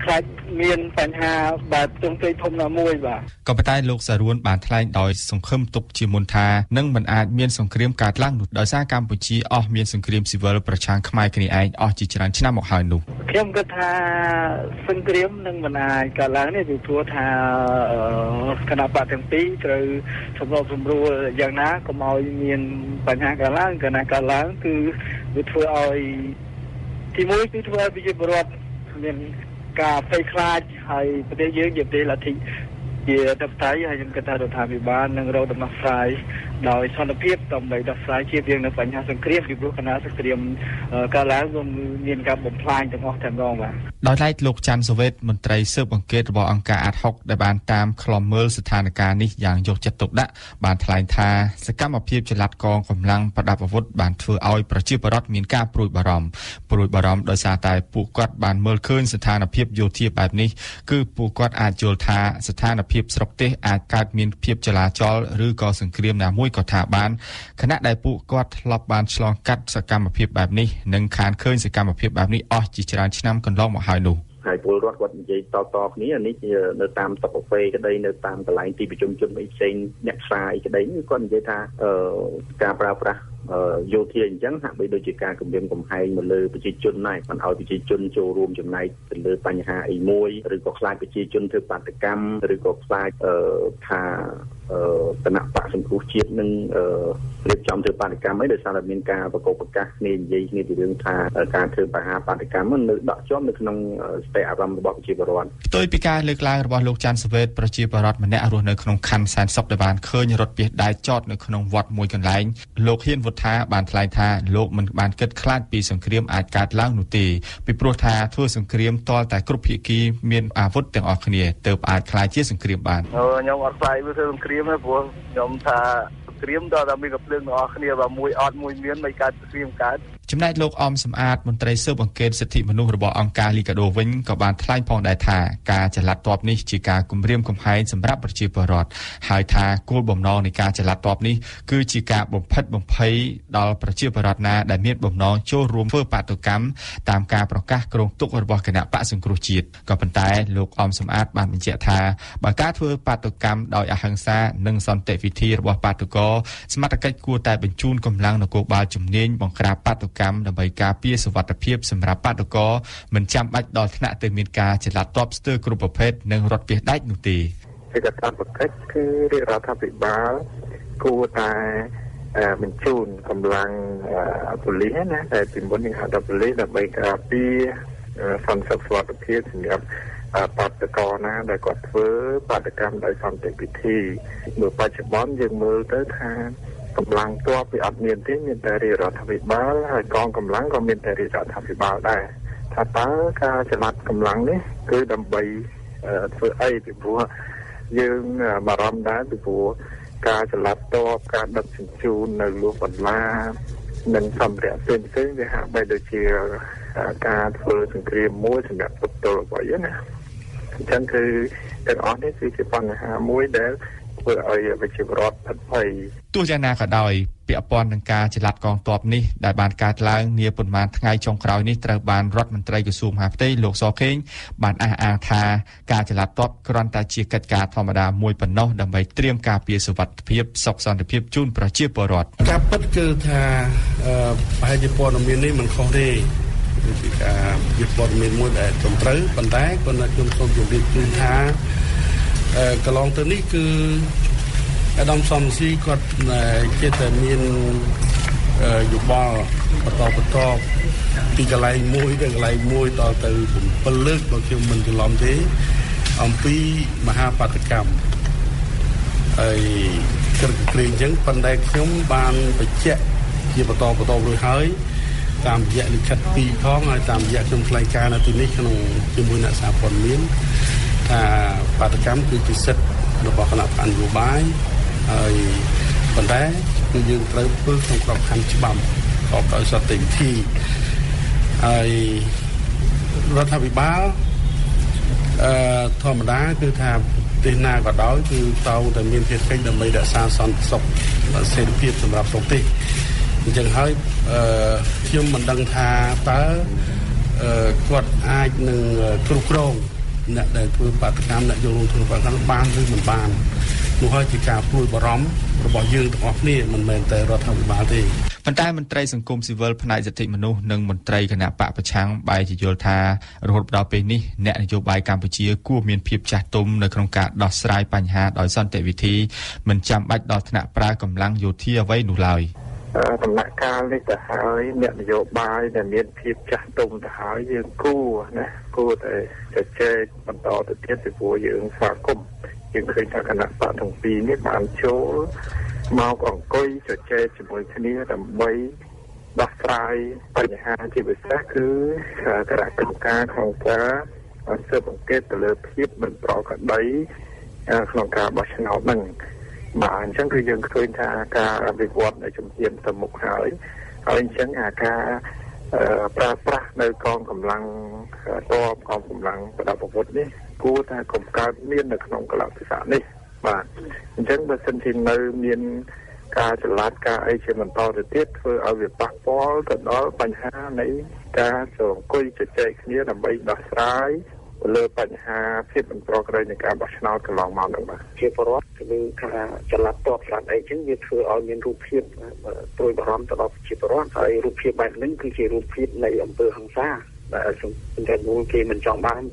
ខ្លាចមានបញ្ហាបែបទងពេកធំណាមួយបាទក៏ប៉ុន្តែលោកសារួនបានថ្លែងដោយសង្ឃឹមទុកជាមុនថានឹងមិនអាចមានសង្គ្រាមកើតឡើងនោះដោយសារកម្ពុជាអស់មានសង្គ្រាមស៊ីវិលប្រឆាំងខ្មែរគ្នាឯងអស់ជាច្រើនឆ្នាំមកហើយនោះខ្ញុំគិតថាសង្គ្រាមនឹងមិនអាចកើតឡើងទេពីព្រោះថាគណៈបកទាំងពីរត្រូវសម្របសម្រួលយ៉ាងណាកុំឲ្យមានបញ្ហាកើតឡើងកាលណាកើតឡើងគឺវាធ្វើឲ្យទីមួយគឺធ្វើឲ្យប្រជាពលរដ្ឋមានការភ័យខ្លាចហើយប្រទេសយើងជាប្រទេសលទ្ធិជាតបតៃហើយខ្ញុំគិតថារដ្ឋាភិបាលនឹងរកដំណោះស្រាយដោយសន្តិភាពដើម្បីដោះស្រាយជៀសវាងនៅបញ្ហាសង្គ្រាមពីព្រោះគណៈសង្គ្រាមកាលឡើងមានការបំផ្លាញទាំងអស់តែម្ដងបាទដោយឡែកលោកច័ន្ទសូវេតមន្ត្រីស៊ើបអង្កេតរបស់អង្គការអាត60ដែលបានតាមឃ្លាំមើលស្ថានភាពនេះយ៉ាងយកចិត្តទុកដាក់បានថ្លែងថាសកម្មភាពចល័តកងកម្លាំងប្រដាប់អាវុធបានធ្វើឲ្យប្រជាពលរដ្ឋមានការព្រួយបារម្ភដោយសារតែពួកគាត់បានមើលឃើញស្ថានភាពយោធាបែបនេះគឺពួកគាត់អាចយល់ថាស្ថានភាពស្រុកទេសអាចកើតមានភាពចលាចលឬក៏សង្គ្រាមណាមួយក៏ថាបានខណៈដែលពួកគាត់ធ្លាប់បានឆ្លងកាត់សកម្មភាពបែបនេះនិងខានឃើញសកម្មភាពបែបនេះអស់ជាច្រើនឆ្នាំកន្លងមកហើយនោះហើយពលរដ្ឋគាត់និយាយតគ្នានេះជានៅតាមតុកកាហ្វេក្តីនៅតាមកន្លែងទីប្រជុំជនផ្សេងអ្នកផ្សារអីក្តីគាត់និយាយថាការប្រើប្រាស់យោធាអញ្ចឹងហាក់បីដូចជាការគំរាមកំហែងមកលើប្រជាជនដែរមិនឲ្យប្រជាជនចូលរួមចំណែកទៅលើបញ្ហាអីមួយឬក៏ខ្លាចប្រជាជនធ្វើបាតកម្មឬក៏ខ្លាចថាគណៈបកសង្គ្រោះជាតិនឹងរៀបចំធ្វើបាតកម្មអីដោយសារតែមានការប្រកបប្រកាសគ្នានិយាយគ្នាពីរឿងថាការធ្វើបញ្ហាបាតកម្មនៅដកជាប់នៅក្នុងស្ថិតិអារម្មណ៍របស់ប្រជាពលរដ្ឋផ្ទុយពីការលើកឡើងរបស់លោកច័ន្ទសវេតប្រជាពលរដ្ឋម្នាក់រស់នៅក្នុងខណ្ឌសែនសុខដែលបានឃើញរថពាសដែកចតនៅក្នុងវត្តមួយកន្លែងលោកហ៊ានវុធាបានថ្លែងថាលោកមិនបានគិតខ្លាចពីសង្គ្រាមអាចកើតឡើងនោះទេពីព្រោះថាធ្វើសង្គ្រាមទាល់តែគ្រប់ភាគីមានអាវុធទាំងអស់គ្នាទើបអាចខ្លាចជាសង្គ្រាមបានខ្ញុំអត់ខ្លាចធ្វើសង្គ្រាមទេព្រោះខ្ញុំថាសង្គ្រាមដល់តែមានកំភ្លើងទាំងអស់គ្នាបើមួយអត់មួយមានមិនកើតសង្គ្រាមកើតចំណែកលោកអមសំអាតមន្ត្រីស៊ើបអង្កេតសិទ្ធិមនុស្សរបស់អង្គការលីកាដូវិញក៏បានថ្លែងផងដែរថាការចល័តទ័ពនេះជាការគំរាមកំហែងសម្រាប់ប្រជាពលរដ្ឋហើយថាគោលបំណងនៃការចល័តទ័ពនេះគឺជាការបំផិតបំភ័យដល់ប្រជាពលរដ្ឋណាដែលមានបំណងចូលរួមធ្វើបាតុកម្មតាមការប្រកាសគ្រងទុករបស់គណៈបកសង្គ្រោះជាតិក៏ប៉ុន្តែលោកអមសំអាតបានបញ្ជាក់ថាបើការធ្វើបាតុកម្មដោយអហិង្សានិងសន្តិវិធីរបស់បាតុករសមត្ថកិច្ចគួរតែបញ្ជូនកម្លាំងនគរបាលជំនាញបង្ក្រាបបាតុកម្មដើម្បីការពារសុវត្ថិភាពសម្រាប់បាតុករមិនចាំបាច់ដល់ថ្នាក់ទៅមានការចល័តទ័ពស្ទើរគ្រប់ប្រភេទនិងរថពាសដែកនោះទេជាកាតព្វកិច្ចគឺរដ្ឋាភិបាលគួរតែបញ្ជូនកម្លាំងប៉ូលីសណាតែពីមុនយើងហៅថាប៉ូលីសដើម្បីការពារសន្តិសុខភាពសម្រាប់បាតុករណាដែលគាត់ធ្វើបាតុកម្មដោយសន្តិវិធីនៅបច្ចុប្បន្នយើងមើលទៅថា កម្លាំងទ័ពវាអត់មានទេមានតែរាជរដ្ឋាភិបាលហើយកងកម្លាំងក៏មានតែរាជរដ្ឋាភិបាលដែរថាតើការចល័តកម្លាំងនេះគឺដើម្បីធ្វើអីពីព្រោះយើងបារម្ភដែរពីព្រោះការចល័តទ័ពការដឹកជញ្ជូននៅលូបន្លានិងសម្ភារៈផ្សេងៗវាហាក់បីដូចជាការធ្វើសង្គ្រាមមួយសម្រាប់ទប់ទល់អ្វីណាអញ្ចឹងគឺទាំងអស់នេះគឺជាបញ្ហាមួយដែលធ្វើឲ្យប្រជាពលរដ្ឋផិតភ័យទោះយ៉ាងណាក៏ដោយពាក់ព័ន្ធនឹងការចល័តកងទ័ពនេះដែលបានកើតឡើងនាប៉ុន្មានថ្ងៃចុងក្រោយនេះត្រូវបានរដ្ឋមន្ត្រីក្រសួងមហាផ្ទៃលោកសខេងបានអះអាងថាការចល័តទ័ពគ្រាន់តែជាកិច្ចការធម្មតាមួយប៉ុណ្ណោះដើម្បីត្រៀមការពារសុវត្ថិភាពសុខសន្តិភាពជូនប្រជាពលរដ្ឋការពិតគឺថាប្រហែលជាព័ត៌មាននេះមិនខុសទេពីការជាព័ត៌មានមួយដែលត្រឹមត្រូវប៉ុន្តែគាត់ខ្ញុំសូមជម្រាបជូនថាកន្លងទៅនេះគឺអាដាមសំស៊ីគាត់ជាតែមានយោបល់បន្តពីកន្លែងមួយទៅកន្លែងមួយដល់ទៅ7លើកបើខ្ញុំមិនច្រឡំទេអំពីមហាបាតុកម្មហើយក្រឹកក្រែងអញ្ចឹងប៉ុន្តែខ្ញុំបានបញ្ជាក់ជាបន្តរួចហើយតាមរយៈលិខិត2ផងហើយតាមរយៈខ្ញុំថ្លែងការណ៍នៅទីនេះក្នុងជាមួយអ្នកសារព័ត៌មានថាបាតុកម្មគឺជាសិទ្ធិរបស់គណៈបកនយោបាយហើយប៉ុន្តែគឺយើងត្រូវធ្វើក្នុងក្របខ័ណ្ឌច្បាប់ប្រកបដោយសន្តិវិធីហើយរដ្ឋាភិបាលធម្មតាគឺថាប្រទេសណាក៏ដោយគឺតើតែមានភារកិច្ចដើម្បីរក្សាសន្តិសុខនិងសេរីភាពសម្រាប់ប្រទេសអញ្ចឹងហើយខ្ញុំមិនដឹងថាតើគាត់អាចនឹងគ្រប់គ្រងអ្នកដែលធ្វើបាតុកម្មអ្នកយករួមធ្វើបាតុកម្មបានឬមិនបាននោះហើយជាការព្រួយបារម្ភរបស់យើងទាំងអស់គ្នាមិនមែនតែរដ្ឋាភិបាលទេប៉ុន្តែមន្ត្រីសង្គមស៊ីវិលផ្នែកសិទ្ធិមនុស្សនិងមន្ត្រីគណៈបកប្រឆាំងបែរជាយល់ថារហូតដល់ពេលនេះអ្នកនយោបាយកម្ពុជាគួរមានភាពចាស់ទុំនៅក្នុងការដោះស្រាយបញ្ហាដោយសន្តិវិធីមិនចាំបាច់ដល់ថ្នាក់ប្រើកម្លាំងយោធាអ្វីនោះឡើយដំណាក់កាលនេះទៅហើយអ្នកនយោបាយដែលមានភាពចាស់ទុំទៅហើយយើងគួរតែជជែកបន្តទៅទៀតពីព្រោះយើងស្វាគមន៍យើងឃើញថាគណៈបកទាំងពីរនេះបានចូលមកអង្គុយជជែកជាមួយគ្នាដើម្បីដោះស្រាយបញ្ហាជាពិសេសគឺគណៈកម្មការក្នុងការស៊ើបអង្កេតទៅលើភាពមិនប្រក្រតីក្នុងការបោះឆ្នោតហ្នឹងបាទអញ្ចឹងគឺយើងឃើញថាការអភិវឌ្ឍនៅជំហានទៅមុខហើយអញ្ចឹងការប្រើប្រាស់នៅកងកម្លាំងទ័ពកងកម្លាំងប្រដាប់អាវុធនេះគួរតែកុំកើតមាននៅក្នុងកលៈទេសៈនេះបាទអញ្ចឹងបើសិនជានៅមានការចល័តការអីជាបន្តទៅទៀតធ្វើឲ្យវាប៉ះពាល់ទៅដល់បញ្ហានៃការអង្គុយជជែកគ្នាដើម្បីដោះស្រាយទៅលើបញ្ហាភាពមិនប្រក្រតីនៃការបោះឆ្នោតកន្លងមកនោះបាទជាពលរដ្ឋគឺថាចល័តតបស្រាប់អីចឹងវាធ្វើឲ្យមានរូបភាពព្រួយបារម្ភទៅដល់ប្រជាពលរដ្ឋហើយរូបភាពបែបនេះគឺជារូបភាពនៃអំពើហិង្សាដែលតែមួយគេមិនចង់បាន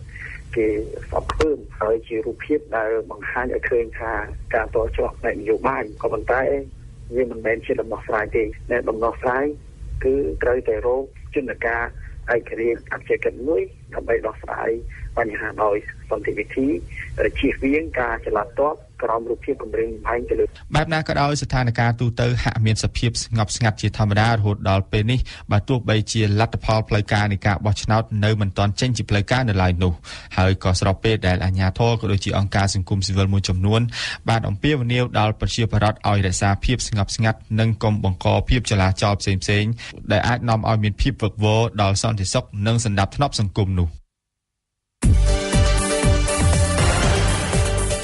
គេស្អប់ខ្ពើមហើយជារូបភាពដែលបង្ហាញឲ្យឃើញថាការតជាប់នៃនយោបាយក៏ប៉ុន្តែវាមិនមែនជាដំណោះស្រាយទេតែដំណោះស្រាយគឺត្រូវតែរកយន្តការឯករាជ្យអភិជាមួយដើម្បីដោះស្រាយបញ្ហាដោយសន្តិវិធីជៀសវាងការចល័តទ័ពក្រោមរូបភាពគម្រាមកំហែងទៅលើបែបណាក៏ដោយស្ថានភាពទូទៅហាក់មានសភាពស្ងប់ស្ងាត់ជាធម្មតារហូតដល់ពេលនេះបើទោះបីជាលទ្ធផលផ្លូវការនៃការបោះឆ្នោតនៅមិនទាន់ចេញជាផ្លូវការនៅឡើយនោះហើយក៏ស្របពេលដែលអាជ្ញាធរក៏ដូចជាអង្គការសង្គមស៊ីវិលមួយចំនួនបានអំពាវនាវដល់ប្រជាពលរដ្ឋឲ្យរក្សាភាពស្ងប់ស្ងាត់និងកុំបង្កភាពចលាចលផ្សេងៗដែលអាចនាំឲ្យមានភាពវឹកវរដល់សន្តិសុខនិងសណ្ដាប់ធ្នាប់សង្គមនោះ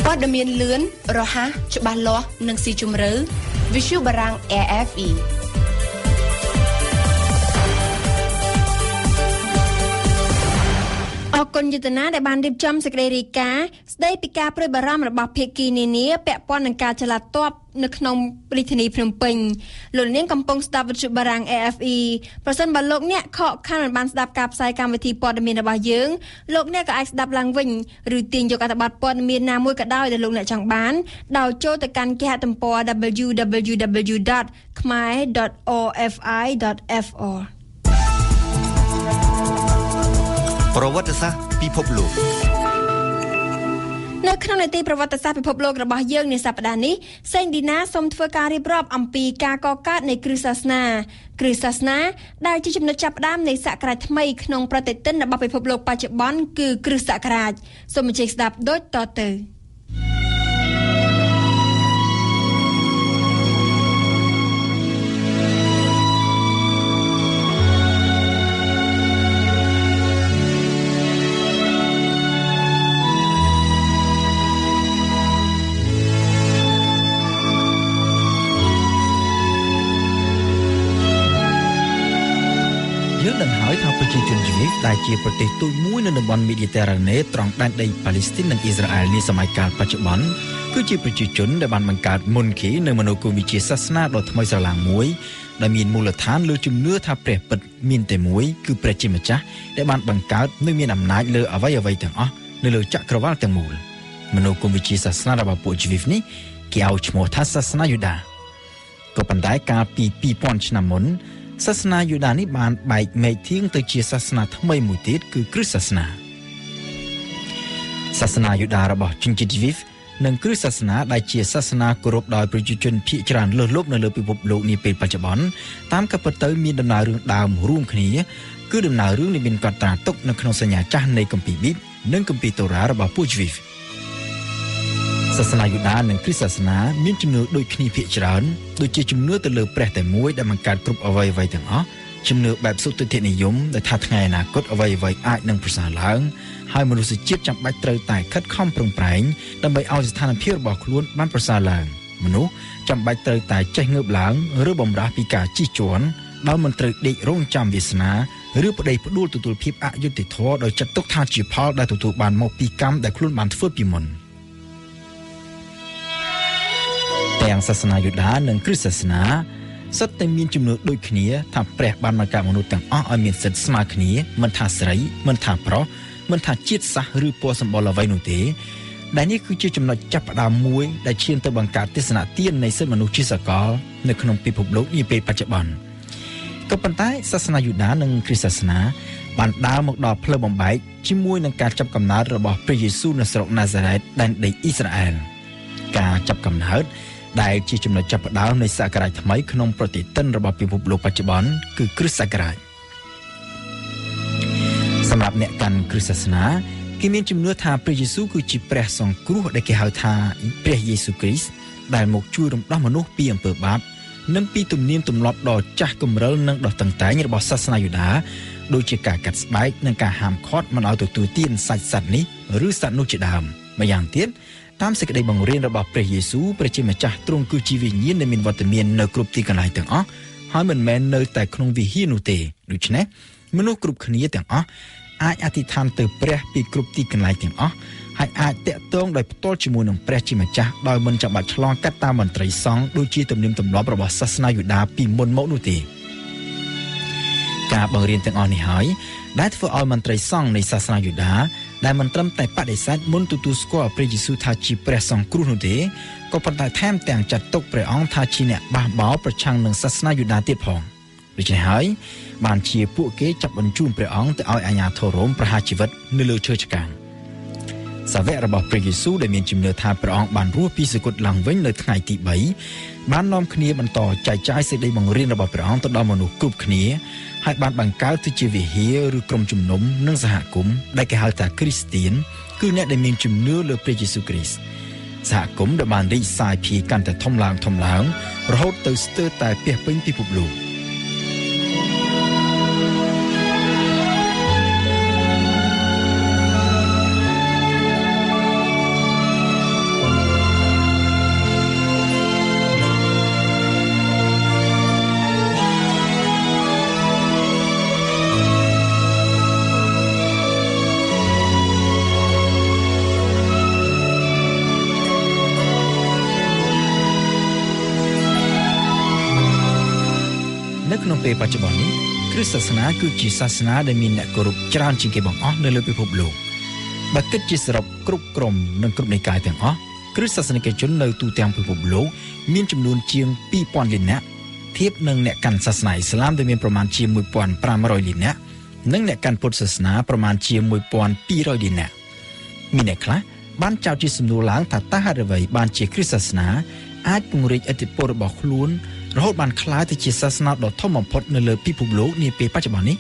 ព័ត៌មានលឿនរហ័សច្បាស់លាស់និងស៊ីជម្រៅ Visual បារាំង AFE អរគុណយុទ្ធនាដែលបានរៀបចំសេចក្តីរាយការណ៍ស្ដីពីការព្រួយបារម្ភរបស់ភាគីនានាពាក់ព័ន្ធនឹងការចល័តទ័ពនៅក្នុងរាជធានីភ្នំពេញលោកនាងកំពុងស្ដាប់វិទ្យុបារាំង AFE ប្រសិនបើលោកអ្នកខកខានមិនបានស្ដាប់ការផ្សាយកម្មវិធីព័ត៌មានរបស់យើងលោកអ្នកក៏អាចស្ដាប់ឡើងវិញឬទាញយកអត្ថបទព័ត៌មានណាមួយក៏ដោយដែលលោកអ្នកចង់បានដោយចូលទៅកាន់គេហទំព័រ www.khmer.orfi.fr ប្រវត្តិសាស្ត្រពិភពលោកនៅ ក្នុងនីតិប្រវត្តិសាស្ត្រពិភពលោករបស់យើងនាសប្តាហ៍នេះសេងឌីណាសូមធ្វើការរៀបរាប់អំពីការកកើតនៃគ្រឹះសាសនាដែលជាចំណុចចាប់ផ្ដើមនៃសករាជថ្មីក្នុងប្រតិទិនរបស់ពិភពលោកបច្ចុប្បន្នគឺគ្រឹះសករាជសូមអញ្ជើញស្ដាប់ដូចតទៅយើងដឹងហើយថាប្រជាជនយូវីដែលជាប្រទេសទូចមួយនៅតំបន់មេឌីទែរ៉ាណេត្រង់ដែនដីប៉ាឡេស្ទីននិងអ៊ីស្រាអែលនាសម័យកាលបច្ចុប្បន្នគឺជាប្រជាជនដែលបានបង្កើតមុនគេនៅមនោគមវិជ្ជាសាសនាដ៏ថ្មីស្រឡាងមួយដែលមានមូលដ្ឋានលើជំនឿថាព្រះពិតមានតែមួយគឺព្រះជាម្ចាស់ដែលបានបង្កើតនិងមានអំណាចលើអ្វីៗទាំងអស់នៅលើចក្រវាឡទាំងមូលមនោគមវិជ្ជាសាសនារបស់ពួកយូវីនេះគេឲ្យឈ្មោះថាសាសនាយូដាក៏ប៉ុន្តែកាលពី 2000 ឆ្នាំមុនសាសនាយូដានេះបានបែកមែកធៀងទៅជាសាសនាថ្មីមួយទៀតគឺគ្រិស្តសាសនាយូដារបស់ជនជាតិយូវីនិងគ្រិស្តសាសនាដែលជាសាសនាគោរពដោយប្រជាជនភាគច្រើនលើសលប់នៅលើពិភពលោកនាពេលបច្ចុប្បន្នតាមការពិតទៅមានដំណើររឿងដើមរួមគ្នាគឺដំណើររឿងដែលមានកត់ត្រាទុកនៅក្នុងសញ្ញាចាស់នៃគម្ពីរប៊ីបនិងគម្ពីរតូរ៉ារបស់ពួកយូវីសាសនាយូដានិងគ្រិស្តសាសនាមានជំនឿដូចគ្នាភាគច្រើនដូចជាជំនឿទៅលើព្រះតែមួយដែលបង្កើតគ្រប់អ្វីៗទាំងអស់ជំនឿបែបសុទិដ្ឋិនិយមដែលថាថ្ងៃអនាគតអ្វីៗអាចនឹងប្រសើរឡើងហើយមនុស្សជាតិចាំបាច់ត្រូវតែខិតខំប្រឹងប្រែងដើម្បីឲ្យស្ថានភាពរបស់ខ្លួនបានប្រសើរឡើងមនុស្សចាំបាច់ត្រូវតែចេះងើបឡើងឬបំរាស់ពីការជិះជាន់ដោយមិនត្រូវដេករង់ចាំវាសនាឬប្តីផ្ដួលទទួលភាពអយុត្តិធម៌ដោយចាត់ទុកថាជាផលដែលទទួលបានមកពីកម្មដែលខ្លួនបានធ្វើពីមុនទាំងសាសនាយូដានិងគ្រិស្តសាសនាសុទ្ធតែមានជំនឿដូចគ្នាថាព្រះបានបង្កើតមនុស្សទាំងអស់ឲ្យមានសិទ្ធិស្មើគ្នាមិនថាស្រីមិនថាប្រុសមិនថាជាតិសាសន៍ឬពណ៌សម្បុរអ្វីនោះទេដែលនេះគឺជាចំណុចចាប់ផ្ដើមមួយដែលឈានទៅបង្កើតទស្សនៈទាននៃសិទ្ធិមនុស្សជាសកលនៅក្នុងពិភពលោកនាពេលបច្ចុប្បន្នក៏ប៉ុន្តែសាសនាយូដានិងគ្រិស្តសាសនាបានដើរមកដល់ផ្លូវបំបែកជាមួយនឹងការចាប់កំណើតរបស់ព្រះយេស៊ូវនៅស្រុកណាសារ៉េតដែនដីអ៊ីស្រាអែលការចាប់កំណើតដែលជាចំណុចចាប់ផ្ដើមនៃសករាជថ្មីក្នុងប្រតិទិនរបស់ពិភពលោកបច្ចុប្បន្នគឺគ្រិស្តសករាជសម្រាប់អ្នកកាន់គ្រិស្តសាសនាគេមានជំនឿថាព្រះយេស៊ូវគឺជាព្រះសង្គ្រោះដែលគេហៅថាព្រះយេស៊ូវគ្រីស្ទដែលមកជួយរំដោះមនុស្សពីអំពើបាបនិងពីទំនៀមទម្លាប់ដ៏ចាស់គំរិលនិងដ៏តឹងតែងរបស់សាសនាយូដាដូចជាការកាត់ស្បែកនិងការហាមឃាត់មិនឲ្យទទួលទានសាច់សត្វនេះឬសត្វនោះជាដើមម្យ៉ាងទៀតតាមសេចក្តីបង្រៀនរបស់ព្រះយេស៊ូវព្រះជាម្ចាស់ទ្រង់គឺជាវិញ្ញាណដែលមានវត្តមាននៅគ្រប់ទីកន្លែងទាំងអស់ហើយមិនមែននៅតែក្នុងវិហារនោះទេដូច្នេះមនុស្សគ្រប់គ្នាទាំងអស់អាចអធិដ្ឋានទៅព្រះពីគ្រប់ទីកន្លែងទាំងអស់ហើយអាចតាក់ទងដោយផ្ទាល់ជាមួយនឹងព្រះជាម្ចាស់ដោយមិនចាំបាច់ឆ្លងកាត់តាមមន្ត្រីសង្ឃដូចជាទំនៀមទម្លាប់របស់សាសនាយូដាពីមុនមកនោះទេការបង្រៀនទាំងអស់នេះហើយដែលធ្វើឲ្យមន្ត្រីសង្ឃនៃសាសនាយូដាដែលមិនត្រឹមតែបដិសេធមុនទទួលស្គាល់ព្រះយេស៊ូវថាជាព្រះសង្គ្រោះនោះទេក៏ប៉ុន្តែថែមទាំងចាត់ទុកព្រះអង្គថាជាអ្នកបះបោរប្រឆាំងនឹងសាសនាយូដាទៀតផងដូច្នេះហើយបានជាពួកគេចាប់បញ្ជូនព្រះអង្គទៅឲ្យអាជ្ញាធររ៉ូមប្រហារជីវិតនៅលើឈើឆ្កាងសាវករបស់ព្រះយេស៊ូវដែលមានជំនឿថាព្រះអង្គបានរស់ពីសគត់ឡើងវិញនៅថ្ងៃទី3បាននាំគ្នាបន្តចែកចាយសេចក្តីបង្រៀនរបស់ព្រះអង្គទៅដល់មនុស្សគ្រប់គ្នាហើយបានបង្កើតទៅជាវិហារឬក្រុមជំនុំនិងសហគមន៍ដែលគេហៅថាគ្រីស្ទៀនគឺអ្នកដែលមានជំនឿលើព្រះយេស៊ូវគ្រីស្ទសហគមន៍ដែលបានរីកសាយភាយកាន់តែធំឡើងរហូតទៅស្ទើរតែពាសពេញពិភពលោកក្នុងពេលបច្ចុប្បន្ននេះគ្រិស្តសាសនាគឺជាសាសនាដែលមានអ្នកគោរពច្រើនជាងគេបង្អស់នៅលើពិភពលោកបើគិតជាសរុបគ្រប់ក្រុមនិងគ្រប់និកាយទាំងអស់គ្រិស្តសាសនិកជននៅទូទាំងពិភពលោកមានចំនួនជាង 2000 លាននាក់ធៀបនឹងអ្នកកាន់សាសនាអ៊ីស្លាមដែលមានប្រមាណជា 1500 លាននាក់និងអ្នកកាន់ពុទ្ធសាសនាប្រមាណជា 1200 លាននាក់មានអ្នកខ្លះ បានចោទជាសំណួរឡើងថាតើហេតុអ្វីបានជាគ្រិស្តសាសនាអាចពង្រីកឥទ្ធិពលរបស់ខ្លួនរហូតបានក្លាយទៅជាសាសនាដ៏ធំបំផុតនៅលើពិភពលោកនាពេលបច្ចុប្បន្ននេះ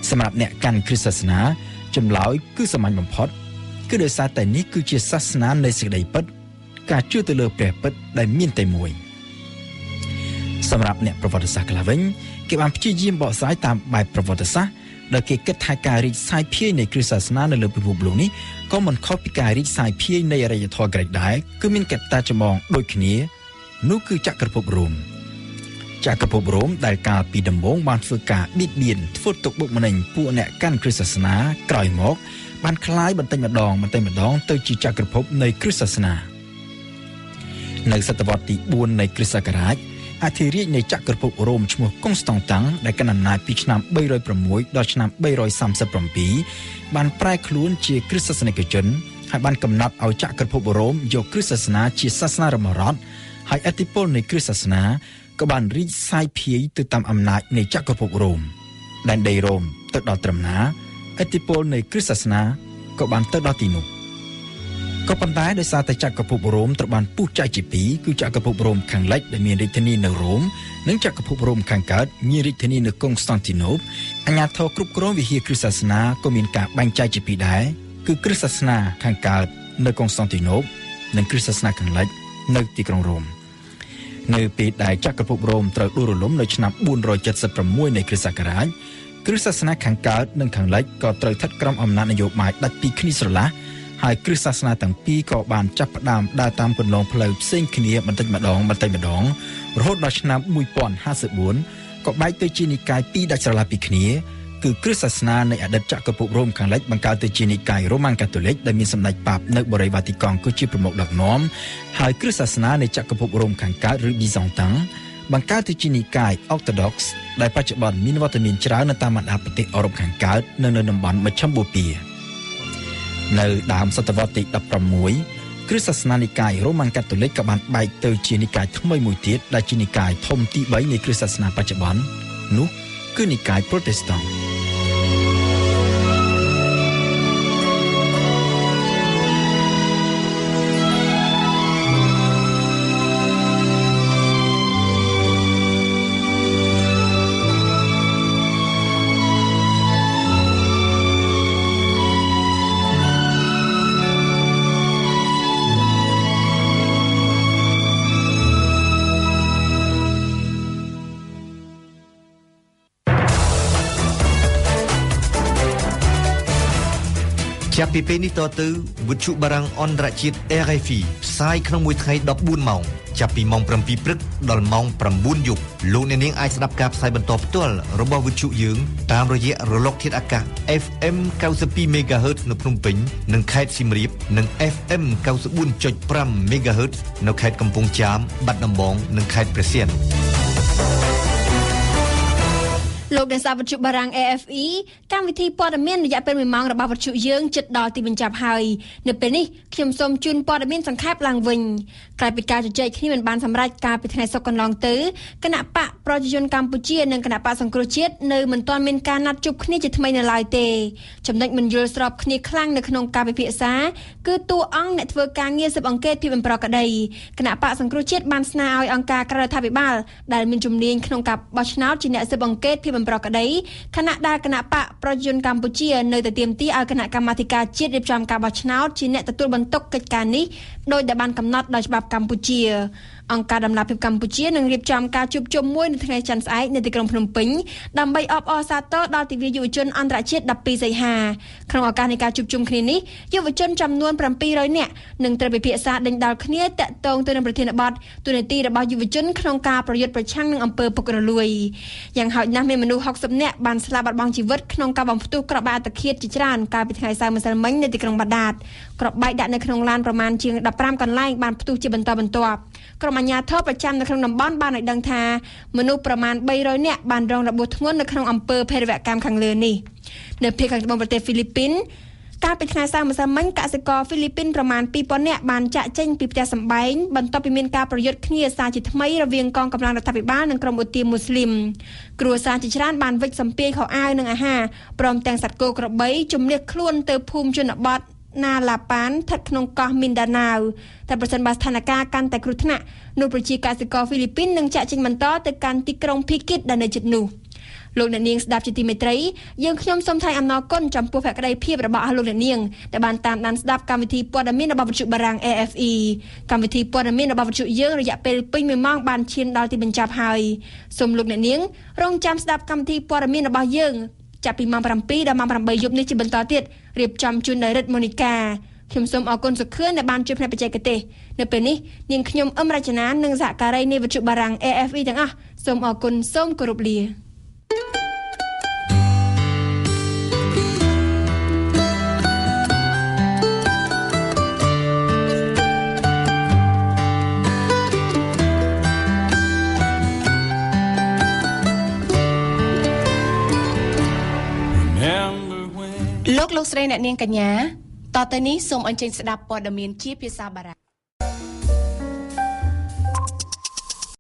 សម្រាប់អ្នកកាន់គ្រិស្តសាសនាចម្លើយគឺសាមញ្ញបំផុតគឺដោយសារតែនេះគឺជាសាសនានៃសេចក្តីពិតការជឿទៅលើព្រះពិតដែលមានតែមួយសម្រាប់អ្នកប្រវត្តិសាស្ត្រខ្លះវិញគេបានព្យាយាមបកស្រាយតាមបែបប្រវត្តិសាស្ត្រដែលគេគិតថាការរីកសាយភាយនៃគ្រិស្តសាសនានៅលើពិភពលោកនេះក៏មិនខុសពីការរីកសាយភាយនៃអរិយធម៌ក្រិកដែរគឺមានកត្តាចម្បងដូចគ្នានោះគឺចក្រភពរ៉ូមដែលកាលពីដំបូងបានធ្វើការបៀតបៀនធ្វើទុកបុកម្នេញពួកអ្នកកាន់គ្រិស្តសាសនាក្រោយមកបានคล้ายបន្តិចម្ដងទៅជាចក្រភពនៃគ្រិស្តសាសនានៅសតវត្សទី4នៃគ្រិស្តសករាជអធិរាជនៃចក្រភពរ៉ូមឈ្មោះកុងស្តង់តាំងដែលកាន់អំណាចពីឆ្នាំ306ដល់ឆ្នាំ337បានប្រែខ្លួនជាគ្រិស្តសាសនិកជនហើយបានកំណត់ឲ្យចក្រភពរ៉ូមយកគ្រិស្តសាសនាជាសាសនារបស់រដ្ឋហើយឥទ្ធិពលនៃគ្រិស្តសាសនាក៏បានរីកសាយភាយទៅតាមអំណាចនៃចក្រភពរ៉ូមដែនដីរ៉ូមទៅដល់ត្រឹមណាឥទ្ធិពលនៃគ្រិស្តសាសនាក៏បានទៅដល់ទីនោះក៏ប៉ុន្តែដោយសារតែចក្រភពរ៉ូមត្រូវបានពុះចែកជាពីរគឺចក្រភពរ៉ូមខាងលិចដែលមានរាជធានីនៅរ៉ូមនិងចក្រភពរ៉ូមខាងកើតមានរាជធានីនៅកុងស្តង់ទីណូបអាជ្ញាធរគ្រប់គ្រងវិហារគ្រិស្តសាសនាក៏មានការបែងចែកជាពីរដែរគឺគ្រិស្តសាសនាខាងកើតនៅកុងស្តង់ទីណូបនិងគ្រិស្តសាសនាខាងលិចនៅទីក្រុងរ៉ូមនៅពេលដែលចក្រភពរ៉ូមត្រូវដួលរលំនៅឆ្នាំ476នៃគ្រិស្តសករាជគ្រិស្តសាសនាខាងកើតនិងខាងលិចក៏ត្រូវស្ថិតក្រោមអំណាចនយោបាយដាច់ពីគ្នាស្រឡះហើយគ្រិស្តសាសនាទាំងពីរក៏បានចាប់ផ្ដើមដើរតាមគន្លងផ្លូវផ្សេងគ្នាបន្តិចម្ដងរហូតដល់ឆ្នាំ1054ក៏បែកទៅជានិកាយពីរដាច់ស្រឡះពីគ្នាគឺគ្រិស្តសាសនានៃអតីតចក្រភពរ៉ូមខាងលិចបង្កើតទៅជានិកាយរ៉ូម៉ាំងកាតូលិកដែលមានសម្ដេចប៉ាបនៅបូរីវ៉ាទីកង់គឺជាប្រមុខដឹកនាំហើយគ្រិស្តសាសនានៃចក្រភពរ៉ូមខាងកើតឬប៊ីសង់តាំងបង្កើតទៅជានិកាយអុកតូដុកសដែលបច្ចុប្បន្នមានវត្តមានច្រើននៅតាមបណ្ដាប្រទេសអឺរ៉ុបខាងកើតនៅតំបន់មជ្ឈិមបូព៌ានៅដើមសតវត្សទី16គ្រិស្តសាសនានិកាយរ៉ូម៉ាំងកាតូលិកក៏បានបែកទៅជានិកាយថ្មីមួយទៀតដែលជានិកាយធំទី3នៃគ្រិស្តសាសនាបច្ចុប្បន្ននោះគឺនិកាយប្រូតេស្តង់ចាប់ពីពេលនេះតទៅវិទ្យុបារាំងអន្តរជាតិ RFI ផ្សាយក្នុងមួយថ្ងៃ14ម៉ោងចាប់ពីម៉ោង7ព្រឹកដល់ម៉ោង9យប់លោកអ្នកនាងអាចស្ដាប់ការផ្សាយបន្តផ្ទាល់របស់វិទ្យុយើងតាមរយៈរលកធាតុអាកាស FM 92 MHz នៅភ្នំពេញនិងខេត្តសៀមរាបនិង FM 94.5 MHz នៅខេត្តកំពង់ចាមបាត់ដំបងនិងខេត្តព្រះសីហនុលោកអ្នកស្ដាប់វិទ្យុបារាំង AFE កម្មវិធីព័ត៌មានរយៈពេល1ម៉ោងរបស់វិទ្យុយើងជិតដល់ទីបញ្ចប់ហើយនៅពេលនេះខ្ញុំសូមជូនព័ត៌មានសង្ខេបឡើងវិញក្រោយពីការជជែកគ្នាមិនបានសម្រេចកាលពីថ្ងៃសុក្រកន្លងទៅគណៈបកប្រជាជនកម្ពុជានិងគណៈបកសង្គ្រោះជាតិនៅមិនទាន់មានការណាត់ជួបគ្នាជាថ្មីនៅឡើយទេចំណុចមិនយល់ស្របគ្នាខ្លាំងនៅក្នុងការពិភាក្សាគឺតួអង្គអ្នកធ្វើការងារស៊ើបអង្កេតភាពអំប្រក្តីគណៈបកសង្គ្រោះជាតិបានស្នើឲ្យអង្គការក្រៅរដ្ឋាភិបាលដែលមានជំនាញក្នុងការបោះឆ្នោតជាអ្នកស៊ើបអង្កេតភាពអំប្រក្តីខណៈដែលគណៈបកប្រជាជនកម្ពុជានៅតែទាមទារឲ្យគណៈកម្មាធិការជាតិរៀបចំការបោះឆ្នោតជាអ្នកទទួលបន្ទុកកិច្ចការនេះដោយដែលបានកំណត់ដោយច្បាប់កម្ពុជាអង្គការដំណាភៀបកម្ពុជានឹងរៀបចំការជួបជុំមួយនៅថ្ងៃច័ន្ទស្អែកនៅទីក្រុងភ្នំពេញដើម្បីអបអរសាទរដល់ទិវាយុវជនអន្តរជាតិ12សីហាក្នុងឱកាសនៃការជួបជុំគ្នានេះយុវជនចំនួន700នាក់នឹងត្រូវពិភាក្សាដេញដោលគ្នាតាក់ទងទៅនឹងប្រធានបទទូនាទីរបស់យុវជនក្នុងការប្រយុទ្ធប្រឆាំងនឹងអំពើពុករលួយយ៉ាងហោចណាស់មានមនុស្ស60នាក់បានស្លាប់បាត់បង់ជីវិតក្នុងការបំផ្ទុះគ្រាប់បែកអត្តឃាតជាច្រើនកាលពីថ្ងៃសៅរ៍ម្សិលមិញនៅទីក្រុងបាដាតគ្រាប់បែកដាក់នៅក្នុងឡានប្រមាណជាង15កន្លែងបានផ្ទុះជាបន្តបន្ទាប់ក្រុមអាជ្ញាធរប្រចាំនៅក្នុងតំបន់បានឲ្យដឹងថាមនុស្សប្រមាណ300នាក់បានរងរបួសធ្ងន់នៅក្នុងអំពើភេរវកម្មខាងលើនេះនៅភាគខាងត្បូងប្រទេសហ្វីលីពីនកាលពីថ្ងៃសៅរ៍ម្សិលមិញកសិករហ្វីលីពីនប្រមាណ 2000 នាក់បានចាក់ចេញពីផ្ទះសម្បែងបន្ទាប់ពីមានការប្រយុទ្ធគ្នាសារជាថ្មីរវាងកងកម្លាំងរដ្ឋាភិបាលនិងក្រុមឧទាមមូស្លីមគ្រួសារជាច្រើនបានវិច្ចសម្ពាយខោអាវនិងអាហារព្រមទាំងសត្វគោក្របីជំនះខ្លួនទៅភូមិជនបទ ណាឡាប៉ានស្ថិតក្នុងកោះមីនដាណាវតែប្រសិនបើស្ថានភាពកាន់តែគ្រោះថ្នាក់នោះប្រជាកសិករហ្វីលីពីននឹងចាក់ចេញបន្តទៅកាន់ទីក្រុងភីគីតដែលនៅជិតនោះលោកអ្នកនាងស្ដាប់ជាទីមេត្រីយើងខ្ញុំសូមថ្លែងអំណរគុណចំពោះភក្ដីភាពរបស់អស់លោកអ្នកនាងដែលបានតាមដានស្ដាប់កម្មវិធីព័ត៌មានរបស់វិទ្យុបារាំង AFE កម្មវិធីព័ត៌មានរបស់វិទ្យុយើងរយៈពេលពេញ1ម៉ោងបានឈានដល់ទីបញ្ចប់ហើយសូមលោកអ្នកនាងរងចាំស្ដាប់កម្មវិធីព័ត៌មានរបស់យើងចាប់ពីម៉ោង7ដល់ម៉ោង8យប់នេះជាបន្តទៀតរៀបចំជូនដោយរិទ្ធមូនីកាខ្ញុំសូមអរគុណសុខឿនដែលបានជួយផ្នែកបច្ចេកទេសនៅពេលនេះនាងខ្ញុំអឹមរចនានិងសហការីនៃវិទ្យុបារាំង AFE ទាំងអស់សូមអរគុណសូមគោរពលាលោកស្រីអ្នកនាងកញ្ញាតទៅនេះសូមអញ្ជើញស្ដាប់ព័ត៌មានជាភាសាបារាំង